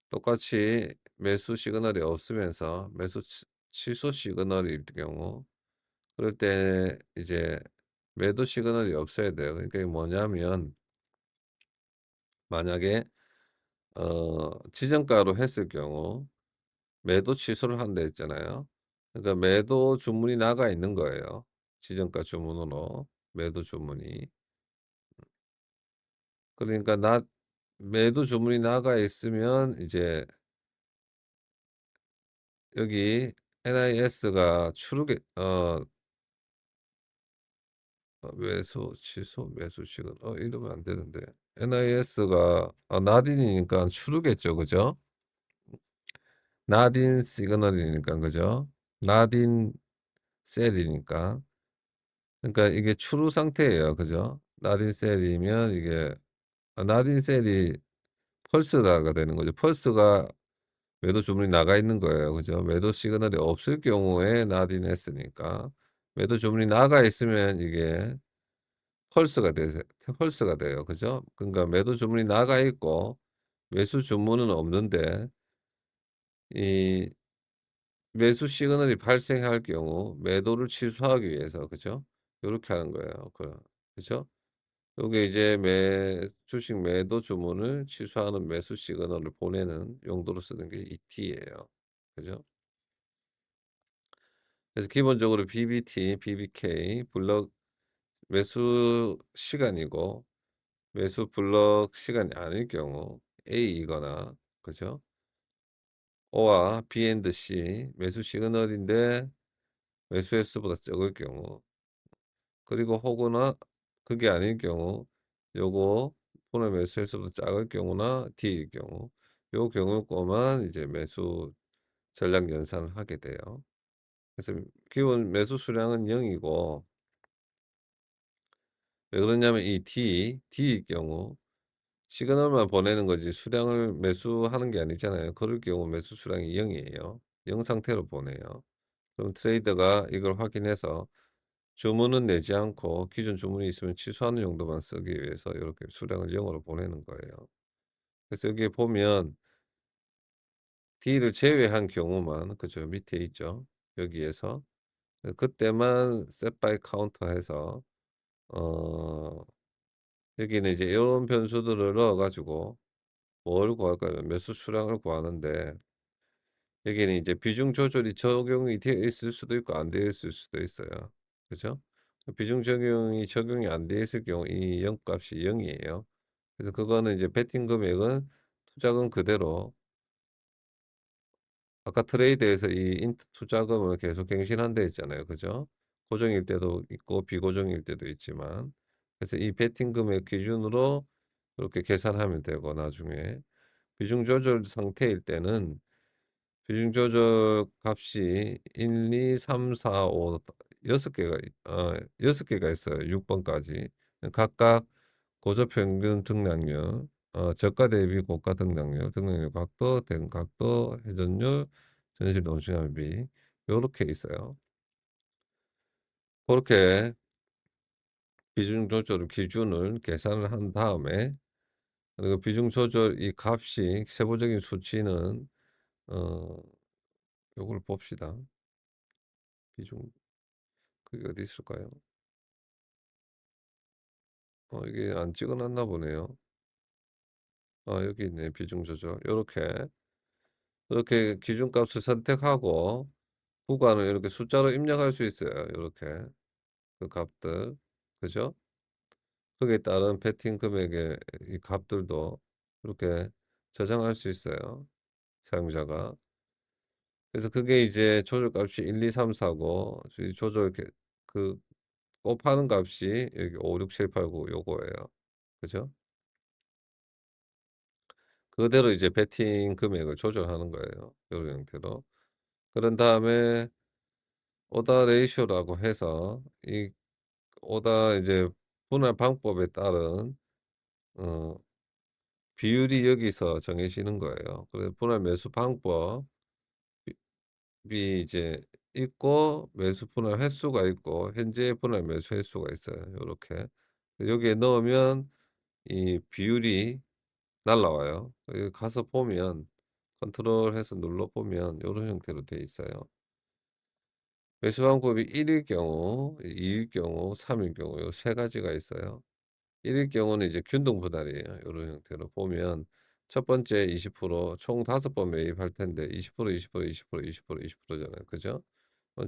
똑같이 매수 시그널이 없으면서 매수 취소 시그널일 경우, 그럴 때 이제 매도 시그널이 없어야 돼요. 그러니까 이게 뭐냐면, 만약에 지정가로 했을 경우 매도 취소를 한다 했잖아요. 그러니까 매도 주문이 나가 있는 거예요. 지정가 주문으로 매도 주문이. 그러니까 매도 주문이 나가 있으면 이제 여기 NIS가 추르게 매수 취소 매수 시간 이러면 안 되는데, NIS가 나딘이니까 추르겠죠. 그죠? 나딘 시그널이니까, 그죠? 나딘 셀이니까. 그러니까 이게 추루 상태예요. 그죠? 나딘 셀이면 이게 나딘 셀이 펄스가 되는 거죠. 펄스가 매도 주문이 나가 있는 거예요. 그죠? 매도 시그널이 없을 경우에 나딘 했으니까, 매도 주문이 나가 있으면 이게 펄스가 돼요. 그죠? 그러니까 매도 주문이 나가 있고 매수 주문은 없는데, 이 매수 시그널이 발생할 경우 매도를 취소하기 위해서, 그죠? 요렇게 하는 거예요. 그죠? 요게 이제 주식 매도 주문을 취소하는 매수 시그널을 보내는 용도로 쓰는 게 ET예요. 그죠? 그래서 기본적으로 BBT, BBK 블록 매수 시간이고, 매수 블록 시간이 아닐 경우 A이거나, 그죠? O와 B 앤드 C 매수 시그널인데 매수 횟수보다 적을 경우, 그리고 혹은 그게 아닐 경우 요거 분할 매수 횟수보다 작을 경우나 D일 경우, 요 경우 거만 이제 매수 전략 연산을 하게 돼요. 그래서 기본 매수 수량은 0이고, 왜 그러냐면 이 D일 경우 시그널만 보내는 거지 수량을 매수하는 게 아니잖아요. 그럴 경우 매수 수량이 0이에요. 0 상태로 보내요. 그럼 트레이더가 이걸 확인해서 주문은 내지 않고 기존 주문이 있으면 취소하는 용도만 쓰기 위해서 이렇게 수량을 0으로 보내는 거예요. 그래서 여기에 보면 D를 제외한 경우만, 그죠? 밑에 있죠. 여기에서 그때만 set by counter 해서 어 여기는 이제 이런 변수들을 넣어 가지고 뭘 구할까요? 매수 수량을 구하는데, 여기는 이제 비중 조절이 적용이 되어 있을 수도 있고 안 되어 있을 수도 있어요. 그죠? 비중 적용이 적용이 안 돼 있을 경우 이 영값이 0 이에요. 그래서 그거는 이제 베팅 금액은 투자금 그대로 아까 트레이드에서 이 투자금을 계속 갱신한다 했잖아요. 그죠? 고정일 때도 있고 비고정일 때도 있지만 그래서 이 베팅 금액 기준으로 그렇게 계산하면 되고 나중에 비중 조절 상태일 때는 비중 조절 값이 1, 2, 3, 4, 5 6 개가 6 개가 있어요. 6 번까지. 각각 고저평균 등락률, 저가 대비 고가 등락률 각도, 등 각도, 회전율, 전실 노중압비 요렇게 있어요. 고렇게 비중 조절 기준을 계산을 한 다음에 그리고 비중 조절 이 값이 세부적인 수치는 어 요걸 봅시다. 비중 그게 어디 있을까요? 이게 안 찍어 놨나 보네요. 여기 있네. 비중 조절. 요렇게, 이렇게 기준값을 선택하고 구간을 이렇게 숫자로 입력할 수 있어요. 요렇게 그 값들. 그죠? 거기에 따른 베팅 금액의 이 값들도 이렇게 저장할 수 있어요, 사용자가. 그래서 그게 이제 조절값이 1, 2, 3, 4고 이 조절 이렇게 그 곱하는 값이 여기 5, 6, 7, 8, 9 요거예요. 그죠? 그대로 이제 베팅 금액을 조절하는 거예요, 요런 형태로. 그런 다음에 오더 레이쇼라고 해서 이 오더 이제 분할 방법에 따른 어 비율이 여기서 정해지는 거예요. 그래서 분할 매수 방법이 이제 있고 매수 분할 횟수가 있고 현재 분할 매수 횟수가 있어요, 요렇게. 여기에 넣으면 이 비율이 날라와요. 여기 가서 보면 컨트롤해서 눌러 보면 요런 형태로 돼 있어요. 매수 방법이 1일 경우, 2일 경우, 3일 경우 요 세 가지가 있어요. 1일 경우는 이제 균등 분할이에요. 요런 형태로 보면 첫 번째 20%총 5번 매입할 텐데 20%, 20%, 20%, 20%, 20%잖아요. 그죠?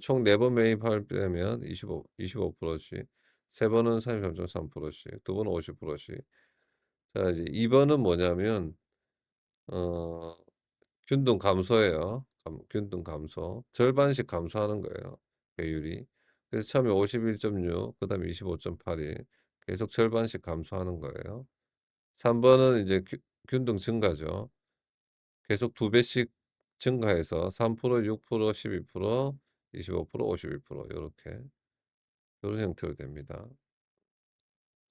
총 4번 매입할 때면 25%씩, 세 번은 33.3%씩, 두 번은 50%씩. 자, 이제 2 번은 뭐냐면 어 균등 감소예요. 균등 감소. 절반씩 감소하는 거예요, 배율이. 그래서 처음에 51.6, 그다음에 25.81 계속 절반씩 감소하는 거예요. 3 번은 이제 균등 증가죠. 계속 2 배씩 증가해서 3%, 6%, 12%, 25%, 51% 요렇게 요런 형태로 됩니다.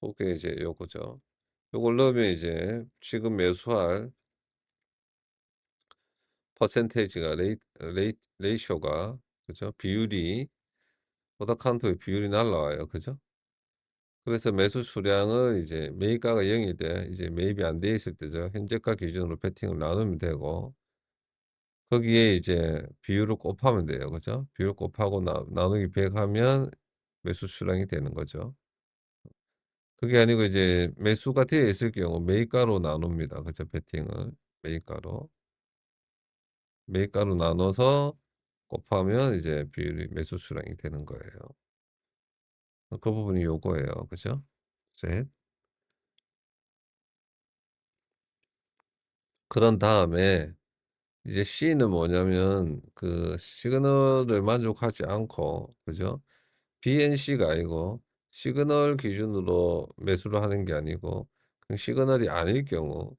고게 이제 요거죠. 요걸 넣으면 이제 지금 매수할 퍼센테이지가 레이쇼가 그죠? 비율이 오더 카운트의 비율이 날라와요. 그죠? 그래서 매수 수량을 이제 매입가가 0일 때 이제 매입이 안 돼 있을 때죠. 현재가 기준으로 베팅을 나누면 되고 거기에 이제 비율을 곱하면 돼요. 그죠? 비율 곱하고 나누기 100 하면 매수 수량이 되는 거죠. 그게 아니고 이제 매수가 되어 있을 경우 매입가로 나눕니다. 그죠? 베팅을 매입가로. 매입가로 나눠서 곱하면 이제 비율이 매수 수량이 되는 거예요. 그 부분이 요거예요. 그죠? 셋. 그런 다음에 이제 C는 뭐냐면 그 시그널을 만족하지 않고 그죠? BNC가 아니고 시그널 기준으로 매수를 하는 게 아니고 그 시그널이 아닐 경우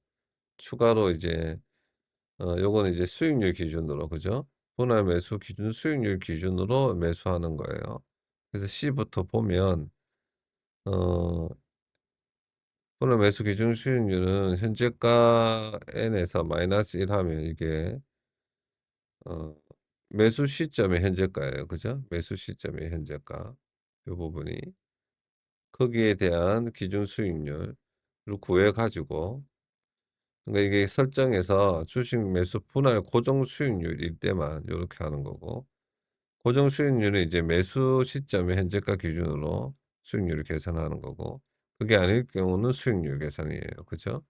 추가로 이제 요거는 이제 수익률 기준으로 그죠? 분할 매수 기준 수익률 기준으로 매수하는 거예요. 그래서 C부터 보면 어 분할 매수 기준 수익률은 현재가 N에서 마이너스 1 하면 이게 어 매수 시점의 현재가예요. 그죠? 매수 시점의 현재가. 요 부분이 거기에 대한 기준 수익률을 구해 가지고 그러니까 이게 설정해서 주식 매수 분할 고정 수익률일 때만 요렇게 하는 거고 고정 수익률은 이제 매수 시점의 현재가 기준으로 수익률을 계산하는 거고 그게 아닐 경우는 수익률 계산이에요. 그죠?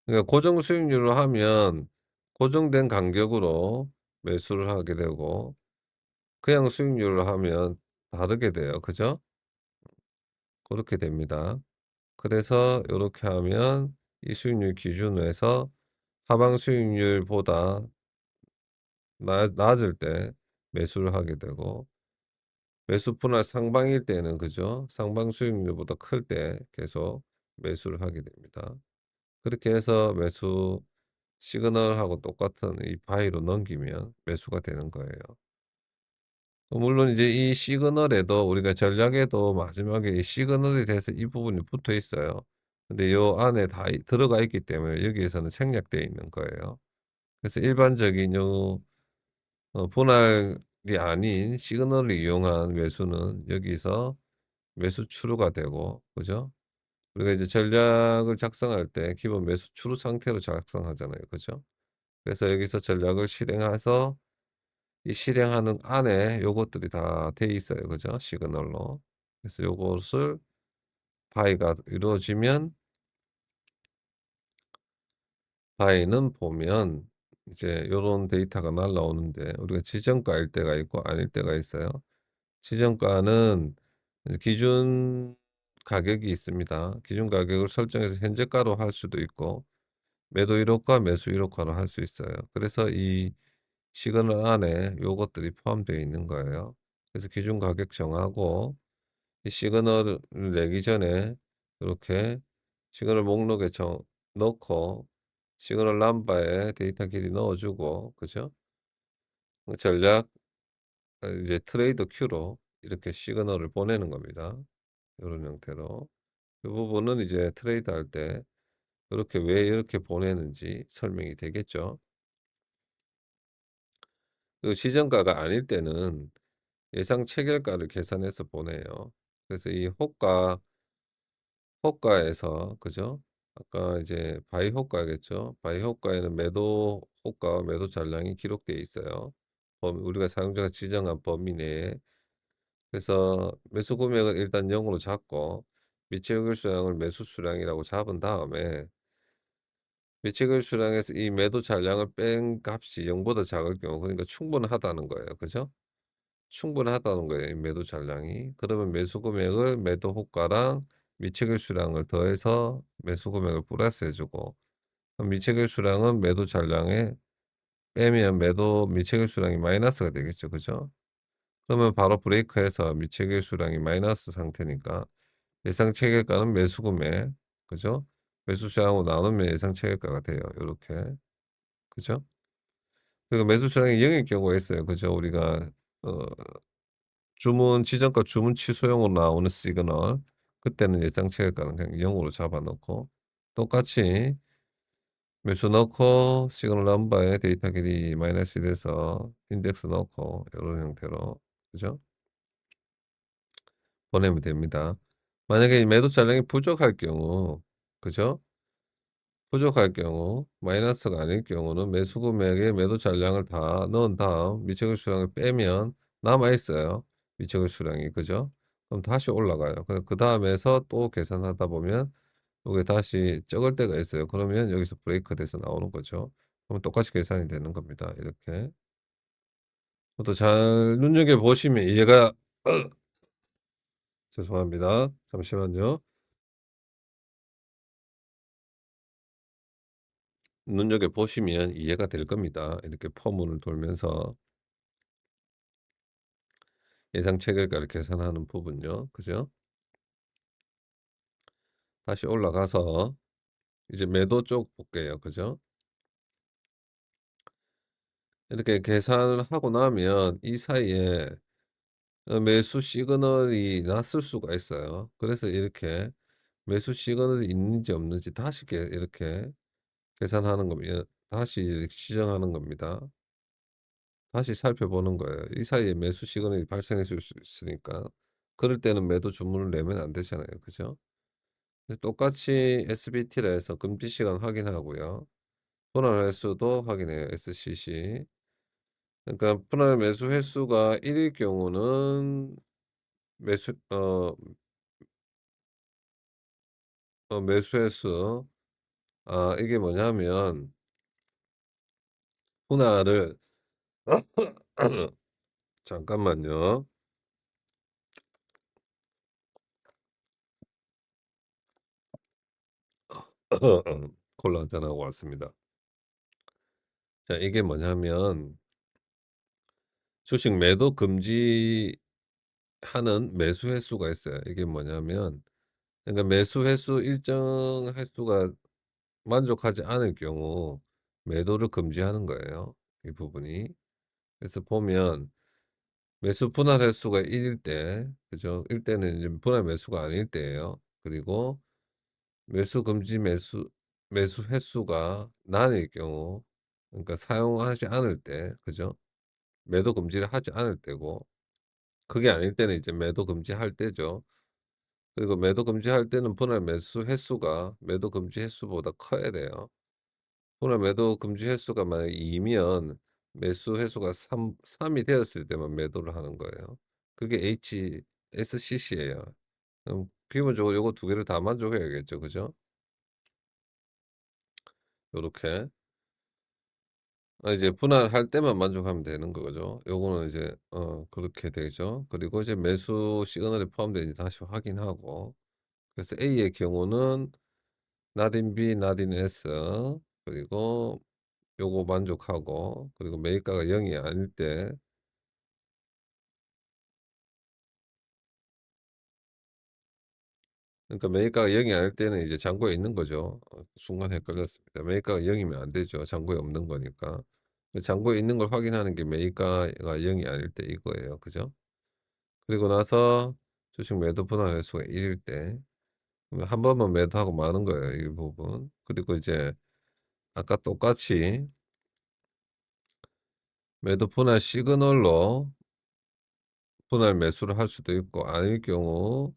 그러니까 고정 수익률을 하면 고정된 간격으로 매수를 하게 되고 그냥 수익률로 하면 다르게 돼요. 그죠? 고렇게 됩니다. 그래서 요렇게 하면 이 수익률 기준으로 해서 하방 수익률보다 낮을 때 매수를 하게 되고, 매수 분할 상방일 때는 그죠? 상방 수익률보다 클 때 계속 매수를 하게 됩니다. 그렇게 해서 매수 시그널하고 똑같은 이 바이로 넘기면 매수가 되는 거예요. 물론 이제 이 시그널에도 우리가 전략에도 마지막에 이 시그널에 대해서 이 부분이 붙어 있어요. 근데 요 안에 다 들어가 있기 때문에 여기에서는 생략되어 있는 거예요. 그래서 일반적인 요 분할이 아닌 시그널을 이용한 매수는 여기서 매수 추루가 되고, 그죠? 우리가 이제 전략을 작성할 때 기본 매수 추루 상태로 작성하잖아요. 그죠? 그래서 여기서 전략을 실행해서 이 실행하는 안에 요것들이 다 돼 있어요. 그죠? 시그널로. 그래서 요것을 바이가 이루어지면, 바이는 보면 이제 요런 데이터가 날라오는데, 우리가 지정가일 때가 있고 아닐 때가 있어요. 지정가는 이제 기준 가격이 있습니다. 기준 가격을 설정해서 현재가로 할 수도 있고 매도 1호가 매수 1호가로 할 수 있어요. 그래서 이 시그널 안에 요것들이 포함되어 있는 거예요. 그래서 기준 가격 정하고 이 시그널을 내기 전에 이렇게 시그널 목록에 넣고 시그널 남바에 데이터 길이 넣어주고, 그죠? 전략 이제 트레이더 큐로 이렇게 시그널을 보내는 겁니다. 이런 형태로. 이 부분은 이제 트레이드 할 때 이렇게 왜 이렇게 보내는지 설명이 되겠죠. 그 시정가가 아닐 때는 예상 체결가를 계산해서 보내요. 그래서 이 호가에서 그죠? 아까 이제 바이 호가겠죠. 바이 호가에는 매도 호가와 매도 잔량이 기록되어 있어요. 우리가 사용자가 지정한 범위 내에. 그래서 매수 금액을 일단 0으로 잡고 미체결 수량을 매수 수량이라고 잡은 다음에 미체결 수량에서 이 매도 잔량을 뺀 값이 0보다 작을 경우, 그러니까 충분하다는 거예요. 그죠? 충분하다는 거예요. 이 매도 잔량이. 그러면 매수 금액을 매도 호가랑 미체결 수량을 더해서 매수 금액을 플러스해 주고, 그럼 미체결 수량은 매도 잔량에 빼면 매도 미체결 수량이 마이너스가 되겠죠. 그죠? 그러면 바로 브레이크해서 미체결 수량이 마이너스 상태니까 예상 체결가는 매수 금액, 그죠? 매수 수량하고 나누면 예상 체결가가 돼요. 요렇게. 그죠? 그리고 매수 수량이 0일 경우가 있어요. 그죠? 우리가 어 주문 지정가 주문 취소용으로 나오는 시그널, 그때는 예상 체결가는 그냥 0으로 잡아 놓고 똑같이 매수 넣고 시그널 넘버에 데이터 길이 마이너스 돼서 인덱스 넣고 요런 형태로, 그죠? 보내면 됩니다. 만약에 이 매도 잔량이 부족할 경우, 그죠? 부족할 경우, 마이너스가 아닐 경우는 매수 금액에 매도 잔량을 다 넣은 다음 미처분 수량을 빼면 남아 있어요. 미처분 수량이, 그죠? 그럼 다시 올라가요. 그 다음에서 또 계산하다 보면 이게 다시 적을 때가 있어요. 그러면 여기서 브레이크 돼서 나오는 거죠. 그럼 똑같이 계산이 되는 겁니다. 이렇게. 또 잘 눈여겨 보시면 이해가 죄송합니다. 잠시만요. 눈여겨 보시면 이해가 될 겁니다. 이렇게 포문을 돌면서 예상 체결가를 계산하는 부분요. 그죠? 다시 올라가서 이제 매도 쪽 볼게요. 그죠? 이렇게 계산을 하고 나면 이 사이에 매수 시그널이 났을 수가 있어요. 그래서 이렇게 매수 시그널이 있는지 없는지 다시 이렇게 계산하는 겁니다. 다시 이렇게 지정하는 겁니다. 다시 살펴보는 거예요. 이 사이에 매수 시그널이 발생해 줄 수 있으니까. 그럴 때는 매도 주문을 내면 안 되잖아요. 그죠? 똑같이 SBT라 해서 금지 시간 확인하고요. 분할 횟수도 확인해요. SCC. 그러니까 분할 매수 횟수가 1일 경우는 매수 매수 횟수, 이게 뭐냐면 분할을 잠깐만요. 콜라 한잔 하고 왔습니다. 자, 이게 뭐냐면 주식 매도 금지하는 매수 횟수가 있어요. 이게 뭐냐면, 그러니까 매수 횟수 일정 횟수가 만족하지 않을 경우 매도를 금지하는 거예요, 이 부분이. 그래서 보면 매수 분할 횟수가 1일 때, 그죠? 1 때는 이제 분할 매수가 아닐 때예요. 그리고 매수 금지 매수 횟수가 난일 경우, 그러니까 사용하지 않을 때, 그죠? 매도 금지를 하지 않을 때고, 그게 아닐 때는 이제 매도 금지할 때죠. 그리고 매도 금지할 때는 분할 매수 횟수가 매도 금지 횟수보다 커야 돼요. 분할 매도 금지 횟수가 만약에 2 면 매수 횟수가 3이 되었을 때만 매도를 하는 거예요. 그게 HSCC예요. 그럼 기본적으로 요거 두 개를 다 만족해야겠죠. 그죠? 요렇게. 이제 분할할 때만 만족하면 되는 거죠. 요거는 이제 그렇게 되죠. 그리고 이제 매수 시그널이 포함되는지 다시 확인하고, 그래서 A의 경우는 not in B, not in S, 그리고 요거 만족하고, 그리고 매입가가 0이 아닐 때, 그러니까 매입가가 0이 아닐 때는 이제 잔고에 있는 거죠. 순간 헷갈렸습니다. 매입가가 0이면 안 되죠. 잔고에 없는 거니까. 잔고에 있는 걸 확인하는 게 매입가가 0이 아닐 때 이거예요. 그죠? 그리고 나서 주식 매도 분할 횟수가 1일 때, 그러면 한 번만 매도하고 마는 거예요, 이 부분. 그리고 이제 아까 똑같이 매도 분할 시그널로 분할 매수를 할 수도 있고, 아닐 경우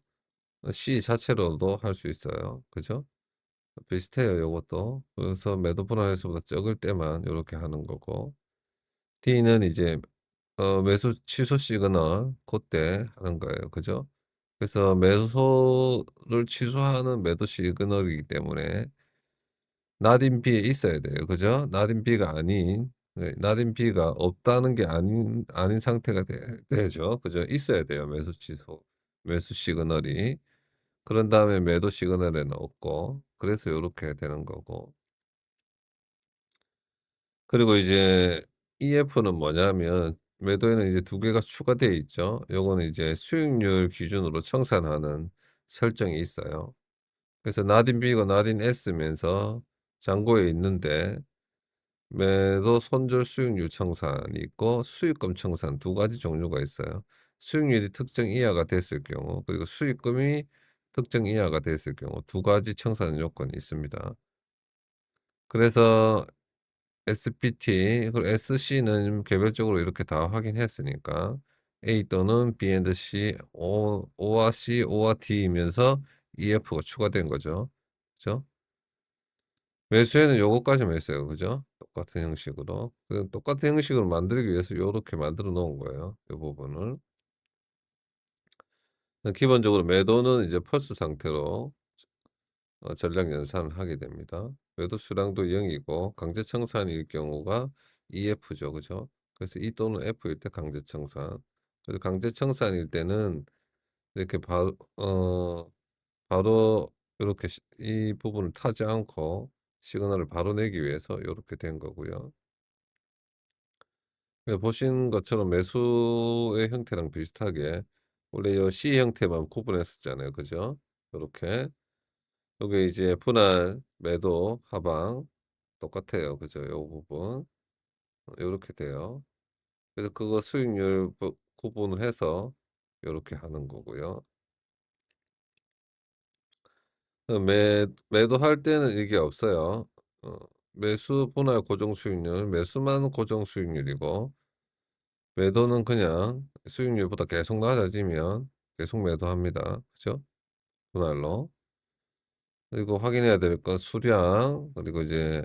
C 자체로도 할 수 있어요. 그죠? 비슷해요, 요것도. 그래서 매도 분할 횟수보다 적을 때만 요렇게 하는 거고, D는 이제 매수 취소 시그널 고때 하는 거예요. 그죠? 그래서 매수를 취소하는 매도 시그널이기 때문에 not in B에 있어야 돼요. 그죠? not in B가 아닌, 네, not in B가 없다는 게 아닌 상태가 되죠. 그죠? 있어야 돼요. 매수 취소 매수 시그널이. 그런 다음에 매도 시그널에 넣었고, 그래서 요렇게 되는 거고. 그리고 이제 EF는 뭐냐면 매도에는 이제 두 개가 추가되어 있죠. 요거는 이제 수익률 기준으로 청산하는 설정이 있어요. 그래서 not in B가 not in S면서 잔고에 있는데 매도 손절 수익률 청산이 있고 수익금 청산 두 가지 종류가 있어요. 수익률이 특정 이하가 됐을 경우, 그리고 수익금이 특정 이하가 됐을 경우 두 가지 청산 요건이 있습니다. 그래서 SPT 그리고 SC는 개별적으로 이렇게 다 확인했으니까 A 또는 B and C, O와 C, O와 D이면서 EF가 추가된 거죠. 그죠? 매수에는 요거까지만 있어요. 그죠? 똑같은 형식으로. 그 똑같은 형식으로 만들기 위해서 요렇게 만들어 놓은 거예요. 요 부분을. 기본적으로 매도는 이제 펄스 상태로 전략 연산을 하게 됩니다. 매도 수량도 0이고 강제 청산일 경우가 EF죠. 그죠? 그래서 E 또는 F일 때 강제 청산. 그래서 강제 청산일 때는 이렇게 바로 이렇게 이 부분을 타지 않고 시그널을 바로 내기 위해서 이렇게 된 거고요. 보신 것처럼 매수의 형태랑 비슷하게 원래 이 C 형태만 구분했었잖아요. 그죠? 이렇게 요게 이제 분할 매도 하방 똑같아요. 그죠? 요 부분 요렇게 돼요. 그래서 그거 수익률 구분을 해서 요렇게 하는 거고요. 매도할 때는 이게 없어요. 어 매수 분할 고정 수익률, 매수만 고정 수익률이고, 매도는 그냥 수익률보다 계속 낮아지면 계속 매도합니다. 그죠? 분할로. 그리고 확인해야 될 건 수량, 그리고 이제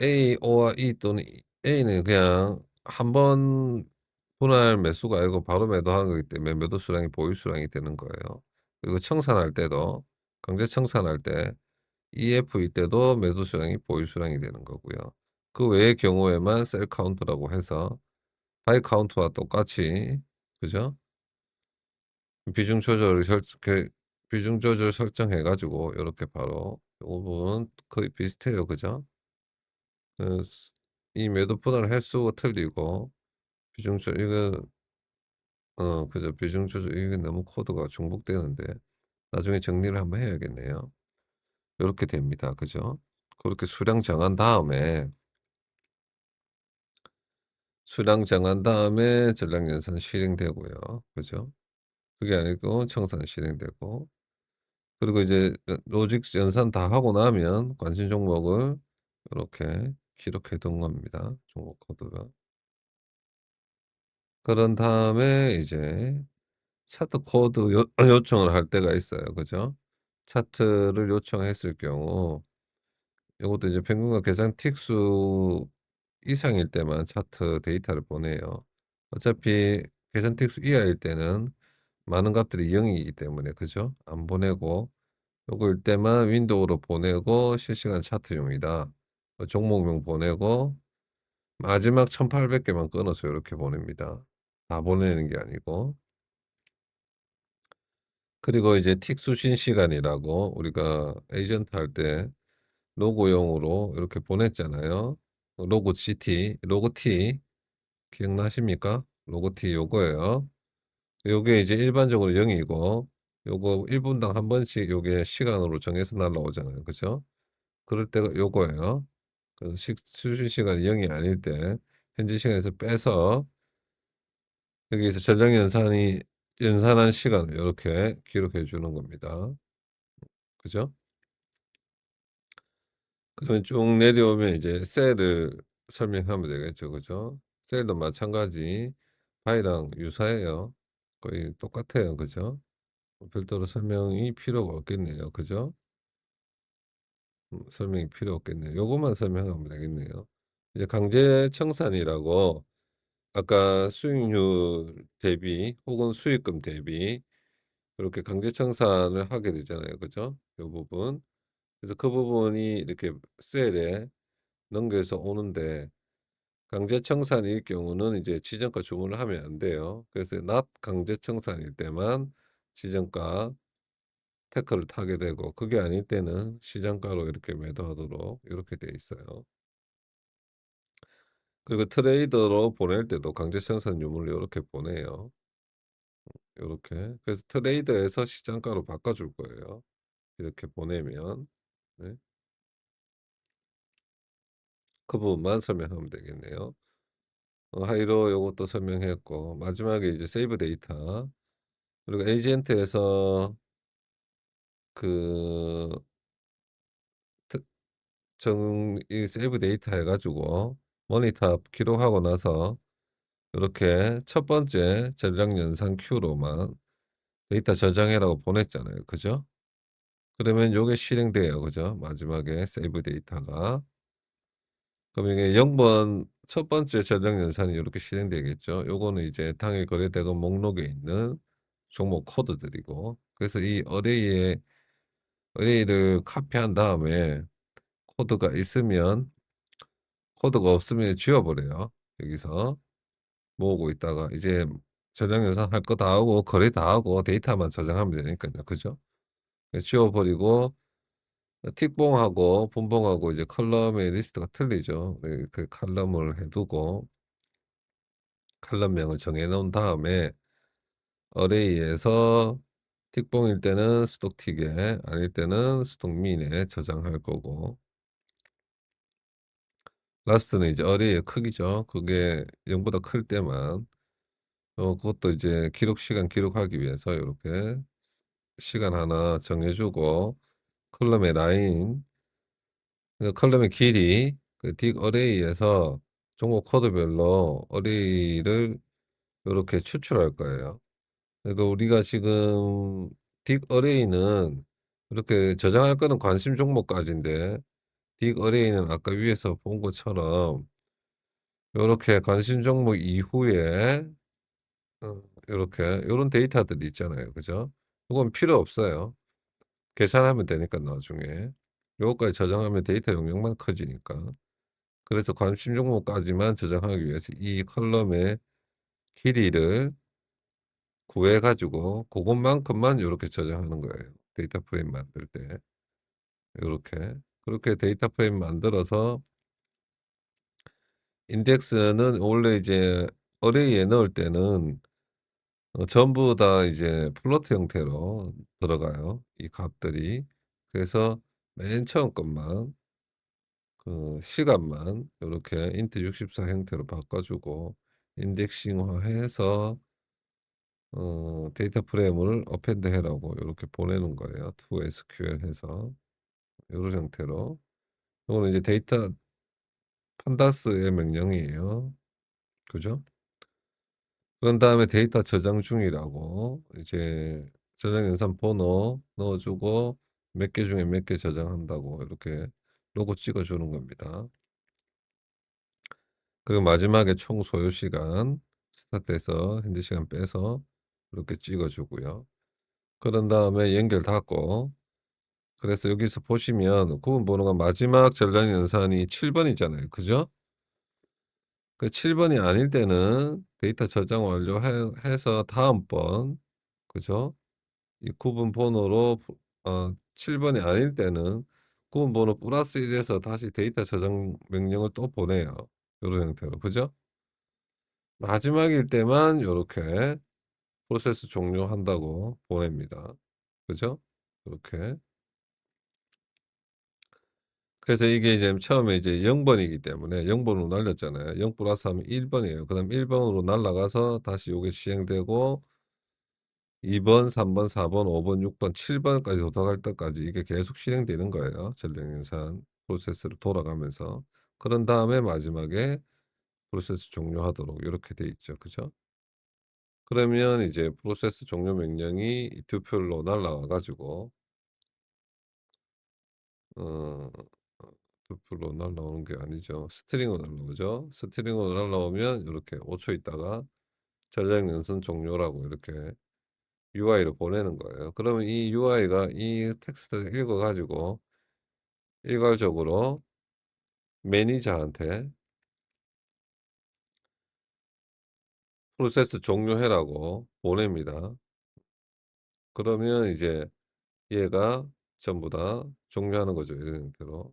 A, O와 E 또는 A는 그냥 한 번 분할 매수가 아니고 바로 매도하는 거기 때문에 매도 수량이 보유 수량이 되는 거예요. 그리고 청산할 때도 강제 청산할 때 EF일 때도 매도 수량이 보유 수량이 되는 거고요. 그 외의 경우에만 셀 카운트라고 해서 바이 카운트와 똑같이 그죠? 비중 조절을 비중 조절 설정해 가지고 요렇게 바로 요 부분 거의 비슷해요. 그죠? 그 이 매도 분할 횟수가 틀리고 비중 조 이거 그죠. 비중 조절 이게 너무 코드가 중복되는데 나중에 정리를 한번 해야겠네요. 요렇게 됩니다. 그죠? 그렇게 수량 정한 다음에 전량 연산 실행되고요. 그죠? 그게 아니고 청산 실행되고 그리고 이제 로직 연산 다 하고 나면 관심 종목을 요렇게 기록해 둔 겁니다, 종목 코드가. 그런 다음에 이제 차트 코드 요청을 할 때가 있어요. 그죠? 차트를 요청했을 경우 요것도 이제 평균과 계산 틱수 이상일 때만 차트 데이터를 보내요. 어차피 계산 틱수 이하일 때는 많은 값들이 0 이기 때문에 그죠? 안 보내고 요거일 때만 윈도우로 보내고 실시간 차트용이다. 종목명 보내고 마지막 1,800 개만 끊어서 요렇게 보냅니다. 다 보내는 게 아니고. 그리고 이제 틱 수신 시간이라고 우리가 에이전트 할 때 로고용으로 이렇게 보냈잖아요. 로고 T 기억나십니까? 로고 T 요거예요. 요게 이제 일반적으로 0 이고 요거 1 분당 한 번씩 요게 시간으로 정해서 날라오잖아요. 그죠? 그럴 때가 요거예요. 그 수신 시간이 0이 아닐 때 현재 시간에서 빼서 여기에서 전량 연산한 시간을 요렇게 기록해 주는 겁니다. 그죠? 그러면 쭉 내려오면 이제 셀을 설명하면 되겠죠. 그죠? 셀도 마찬가지 바이랑 유사해요. 거의 똑같아요. 그죠? 별도로 설명이 필요가 없겠네요. 그죠? 설명이 필요 없겠네요. 요것만 설명하면 되겠네요. 이제 강제 청산이라고 아까 수익률 대비 혹은 수익금 대비 그렇게 강제 청산을 하게 되잖아요. 그죠? 요 부분. 그래서 그 부분이 이렇게 셀에 넘겨서 오는데 강제 청산일 경우는 이제 지정가 주문을 하면 안 돼요. 그래서 not 강제 청산일 때만 지정가 태클을 타게 되고 그게 아닐 때는 시장가로 이렇게 매도하도록 이렇게 돼 있어요. 그리고 트레이더로 보낼 때도 강제 청산 유무를 이렇게 보내요. 요렇게. 그래서 트레이더에서 시장가로 바꿔줄 거예요. 이렇게 보내면. 네. 그 부분만 설명하면 되겠네요. 하이로 요것도 설명했고 마지막에 이제 세이브 데이터 그리고 에이전트에서 그 특 이 세이브 데이터 해 가지고 모니터 기록하고 나서 요렇게 첫 번째 전량 연산 큐로만 데이터 저장해라고 보냈잖아요. 그죠? 그러면 요게 실행돼요. 그죠? 마지막에 세이브 데이터가. 그럼 이게 0번 첫 번째 전량 연산이 요렇게 실행되겠죠. 요거는 이제 당일 거래대금 목록에 있는 종목 코드들이고 그래서 이 어레이를 카피한 다음에 코드가 있으면 코드가 없으면 지워 버려요. 여기서 모으고 있다가 이제 저장 연산할 거 다 하고 거래 다 하고 데이터만 저장하면 되니깐요. 그죠? 지워 버리고 틱봉하고 분봉하고 이제 컬럼의 리스트가 틀리죠. 네, 그 칼럼을 해 두고 칼럼명을 정해 놓은 다음에 어레이에서 틱봉일 때는 스톡틱에 아닐 때는 스톡민에 저장할 거고 라스트는 이제 어레이의 크기죠. 그게 0 보다 클 때만 그것도 이제 기록 시간 기록하기 위해서 요렇게 시간 하나 정해 주고 컬럼의 라인 컬럼의 길이 그 딕 어레이에서 종목 코드별로 어레이를 요렇게 추출할 거예요. 그러니까 우리가 지금 딕 어레이는 이렇게 저장할 거는 관심 종목까지인데 딕 어레이는 아까 위에서 본 것처럼 요렇게 관심 종목 이후에 요렇게 요런 데이터들이 있잖아요. 그죠? 요건 필요 없어요. 계산하면 되니까 나중에. 요거까지 저장하면 데이터 용량만 커지니까. 그래서 관심 종목까지만 저장하기 위해서 이 컬럼에 길이를 구해 가지고 고것만큼만 요렇게 저장하는 거예요, 데이터 프레임 만들 때. 요렇게. 그렇게 데이터 프레임 만들어서 인덱스는 원래 이제 어레이에 넣을 때는 전부 다 이제 플로트 형태로 들어가요, 이 값들이. 그래서 맨 처음 것만 그 시간만 요렇게 int 64 형태로 바꿔 주고 인덱싱화해서 데이터 프레임을 어펜드 해라고 요렇게 보내는 거예요, to SQL 해서. 요런 형태로. 요거는 이제 데이터 판다스의 명령이에요. 그죠? 그런 다음에 데이터 저장 중이라고 이제 저장 연산 번호 넣어 주고 몇 개 중에 몇 개 저장한다고 이렇게 로고 찍어 주는 겁니다. 그리고 마지막에 총 소요 시간 스타트해서 현재 시간 빼서 이렇게 찍어 주고요. 그런 다음에 연결 닫고, 그래서 여기서 보시면 구분 번호가 마지막 전량 연산이 7 번이잖아요. 그죠? 그 7 번이 아닐 때는 데이터 저장 완료해 해서 다음번, 그죠? 이 구분 번호로 7 번이 아닐 때는 구분 번호 플러스 1 해서 다시 데이터 저장 명령을 또 보내요, 요런 형태로. 그죠? 마지막일 때만 요렇게 프로세스 종료한다고 보냅니다. 그죠? 요렇게. 그래서 이게 이제 처음에 이제 0 번이기 때문에 0 번으로 날렸잖아요. 0 플러스 하면 1 번이에요. 그다음 1 번으로 날아가서 다시 요게 시행되고 2 번, 3 번, 4 번, 5 번, 6 번, 7 번까지 도달할 때까지 이게 계속 실행되는 거예요, 전력 연산 프로세스로 돌아가면서. 그런 다음에 마지막에 프로세스 종료하도록 요렇게 돼 있죠. 그죠? 그러면 이제 프로세스 종료 명령이 이 튜플로 날아와 가지고 어 튜플로 날아오는 게 아니죠. 스트링으로 날아오죠. 스트링으로 날아오면 요렇게 5 초 있다가 전략 연산 종료라고 이렇게 UI로 보내는 거예요. 그러면 이 UI가 이 텍스트를 읽어 가지고 일괄적으로 매니저한테 "프로세스 종료해라."고 보냅니다. 그러면 이제 얘가 전부 다 종료하는 거죠, 이런 형태로.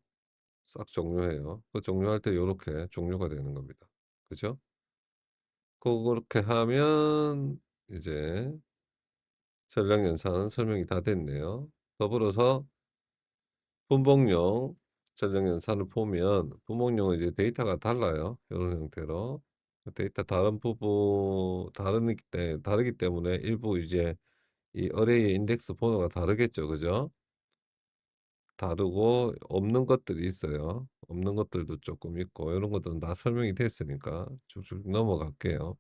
싹 종료해요. 그 종료할 때 요렇게 종료가 되는 겁니다. 그죠? 고렇게 하면 이제 전략 연산 설명이 다 됐네요. 더불어서 분봉용 전략 연산을 보면 분봉용은 이제 데이터가 달라요, 요런 형태로. 그 데이터 다른 부분 다르기 때문에 일부 이제 이 어레이의 인덱스 번호가 다르겠죠. 그죠? 다르고 없는 것들이 있어요. 없는 것들도 조금 있고 요런 것들은 다 설명이 됐으니까 쭉쭉 넘어갈게요.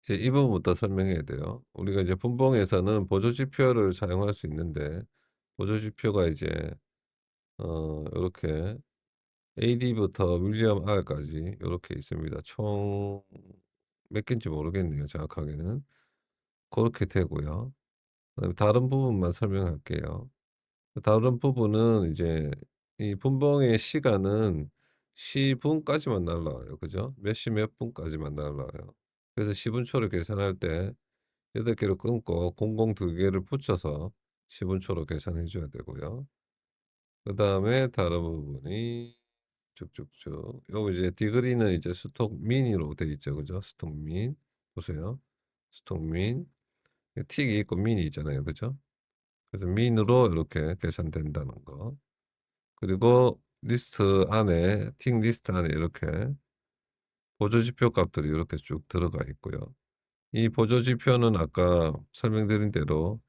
예, 이 부분부터 설명해야 돼요. 우리가 이제 분봉에서는 보조 지표를 사용할 수 있는데 보조 지표가 이제 요렇게 AD부터 윌리엄 R까지 요렇게 있습니다. 총 몇 개인지 모르겠네요, 정확하게는. 고렇게 되고요. 그다음에 다른 부분만 설명할게요. 다른 부분은 이제 이 분봉의 시간은 시분까지만 날라와요. 그죠? 몇 시 몇 분까지만 날라와요. 그래서 시분초를 계산할 때 8 개로 끊고 00 2 개를 붙여서 시분초로 계산해 줘야 되고요. 그다음에 다른 부분이 쭉쭉쭉 요 이제 디그리는 이제 스톡 민으로 돼 있죠. 그죠? 스톡 민. 보세요. 스톡 민. 틱이 있고 민이 있잖아요. 그죠? 그래서 민으로 이렇게 계산된다는 거. 그리고 리스트 안에 틱 리스트 안에 이렇게 보조 지표 값들이 이렇게 쭉 들어가 있고요. 이 보조 지표는 아까 설명드린 대로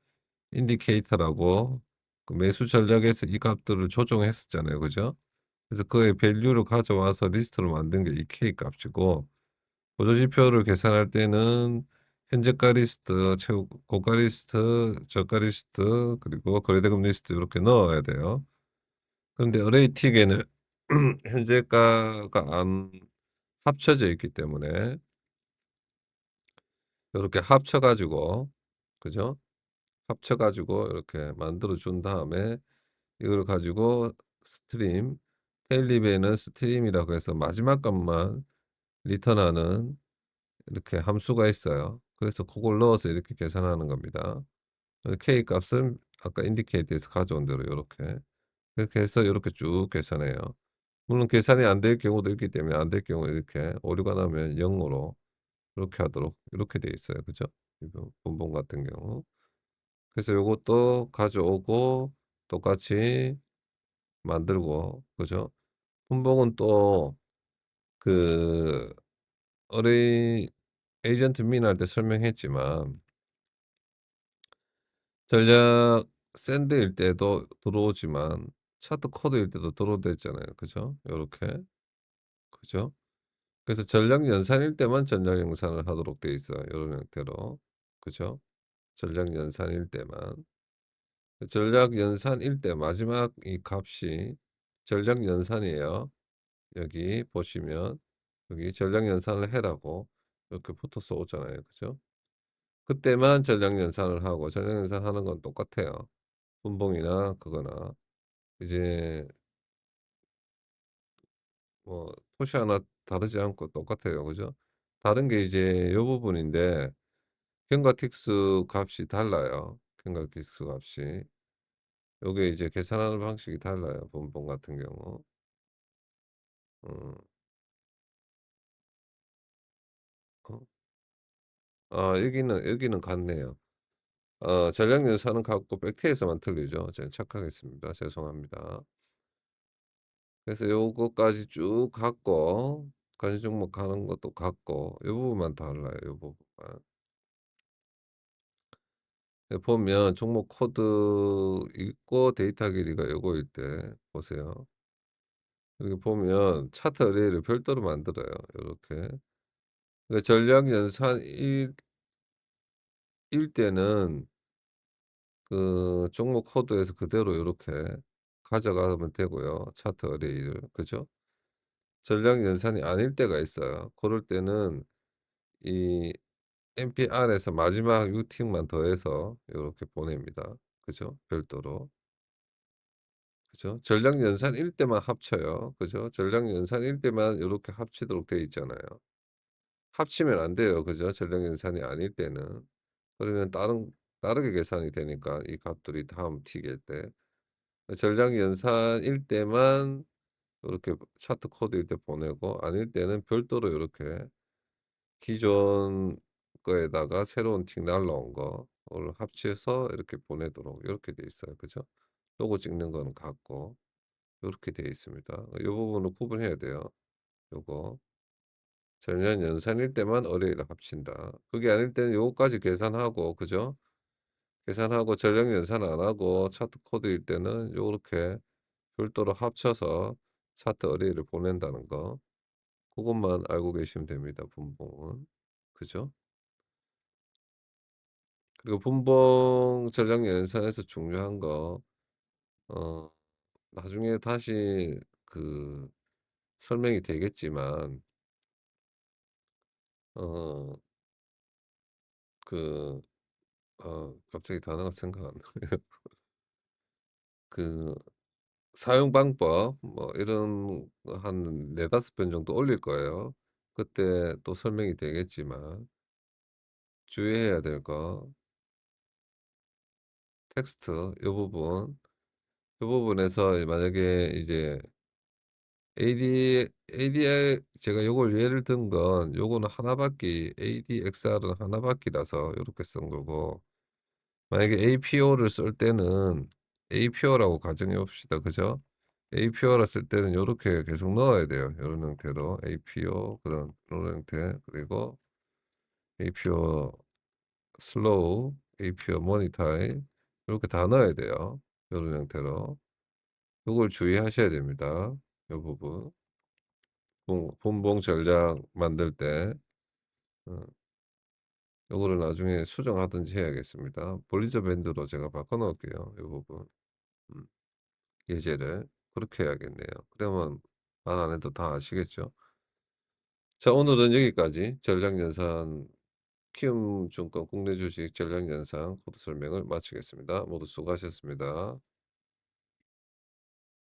인디케이터라고 그 매수 전략에서 이 값들을 조정했었잖아요. 그죠? 그래서 그의 밸류를 가져와서 리스트로 만든 게 이 K 값이고, 보조 지표를 계산할 때는 현재가 리스트, 최고 고가 리스트, 저가 리스트, 그리고 거래대금 리스트 이렇게 넣어야 돼요. 그런데 어레이틱에는 현재가가 안 합쳐져 있기 때문에 이렇게 합쳐 가지고, 그죠? 합쳐 가지고 이렇게 만들어 준 다음에 이걸 가지고 스트림 테일립에는 스트림이라고 해서 마지막 값만 리턴하는 이렇게 함수가 있어요. 그래서 그걸 넣어서 이렇게 계산하는 겁니다. K 값은 아까 인디케이터에서 가져온 대로 요렇게 그렇게 해서 요렇게 쭉 계산해요. 물론 계산이 안 될 경우도 있기 때문에 안 될 경우 이렇게 오류가 나면 0 으로 이렇게 하도록 이렇게 돼 있어요. 그죠? 이거 분봉 같은 경우. 그래서 요것도 가져오고 똑같이 만들고 그죠? 분봉은 또 그 어레이 에이전트 민할 때 설명했지만 전략 샌드일 때도 들어오지만 차트 코드일 때도 들어오댔잖아요. 그죠? 요렇게. 그죠? 그래서 전략 연산일 때만 전략 연산을 하도록 돼 있어요. 요런 형태로. 그죠? 전략 연산일 때만. 전략 연산일 때 마지막 이 값이 전략 연산이에요. 여기 보시면 여기 전략 연산을 해라고 이렇게 붙어서 오잖아요. 그죠? 그때만 전략 연산을 하고 전략 연산하는 건 똑같아요. 분봉이나 그거나 이제 뭐 토시 하나 다르지 않고 똑같아요. 그죠? 다른 게 이제 요 부분인데 캔과틱스 값이 달라요. 캔과틱스 값이. 요게 이제 계산하는 방식이 달라요. 분봉 같은 경우. 음. 어. 아 여기는 같네요. 전략 연산은 같고 백트에서만 틀리죠. 제가 착각했습니다. 죄송합니다. 그래서 요거까지 쭉 갖고 가지 종목 가는 것도 같고 요 부분만 달라요. 요 부분만. 보면 종목 코드 있고 데이터 길이가 요거일 때 보세요. 여기 보면 차트 어레이를 별도로 만들어요. 요렇게. 그러니까 전략 연산 일 때는 그 종목 코드에서 그대로 요렇게 가져가면 되고요. 차트 어레이를. 그죠? 전략 연산이 아닐 때가 있어요. 고럴 때는 이 NPR에서 마지막 유틱만 더해서 요렇게 보냅니다. 그죠? 별도로. 그죠? 전략 연산일 때만 합쳐요. 그죠? 전략 연산일 때만 요렇게 합치도록 되어 있잖아요. 합치면 안 돼요. 그죠? 전략 연산이 아닐 때는. 그러면 다르게 계산이 되니까 이 값들이 다음 튀길 때. 전략 연산일 때만 요렇게 차트 코드일 때 보내고 아닐 때는 별도로 요렇게 기존 거에다가 새로운 틱 날라온 거를 합쳐서 이렇게 보내도록 이렇게 돼 있어요. 그죠? 요거 찍는 거는 같고 요렇게 돼 있습니다. 요 부분을 구분해야 돼요. 요거. 전년 연산일 때만 어레이를 합친다. 그게 아닐 때는 요거까지 계산하고 그죠? 계산하고 전력 연산 안 하고 차트 코드일 때는 요렇게 별도로 합쳐서 차트 어레이를 보낸다는 거. 그것만 알고 계시면 됩니다. 분봉은. 그죠? 그리고 분봉 전략 연산에서 중요한 거 어 나중에 다시 그 설명이 되겠지만 어 그 갑자기 단어가 생각 안 나네요. 그 사용 방법 뭐 이런 거 한 4-5편 정도 올릴 거예요. 그때 또 설명이 되겠지만 주의해야 될 거 텍스트 요 부분에서 만약에 이제 ADR 제가 요걸 예를 든 건 요거는 하나밖에 ADXR은 하나밖이라서 요렇게 쓴 거고 만약에 APO를 쓸 때는 APO라고 가정해 봅시다. 그죠? APO라 쓸 때는 요렇게 계속 넣어야 돼요. 요런 형태로 APO 그다음 요런 형태 그리고 APO 슬로우, APO 모니타이 요렇게 다 넣어야 돼요. 요런 형태로. 요걸 주의하셔야 됩니다. 요 부분. 분봉 전략 만들 때 어 요거를 나중에 수정하든지 해야겠습니다. 볼리저 밴드로 제가 바꿔 놓을게요. 요 부분. 음. 예제를 그렇게 해야겠네요. 그러면 말 안 해도 다 아시겠죠? 자 오늘은 여기까지 전략연산 키움증권 국내 주식 전략연산 코드 설명을 마치겠습니다. 모두 수고하셨습니다.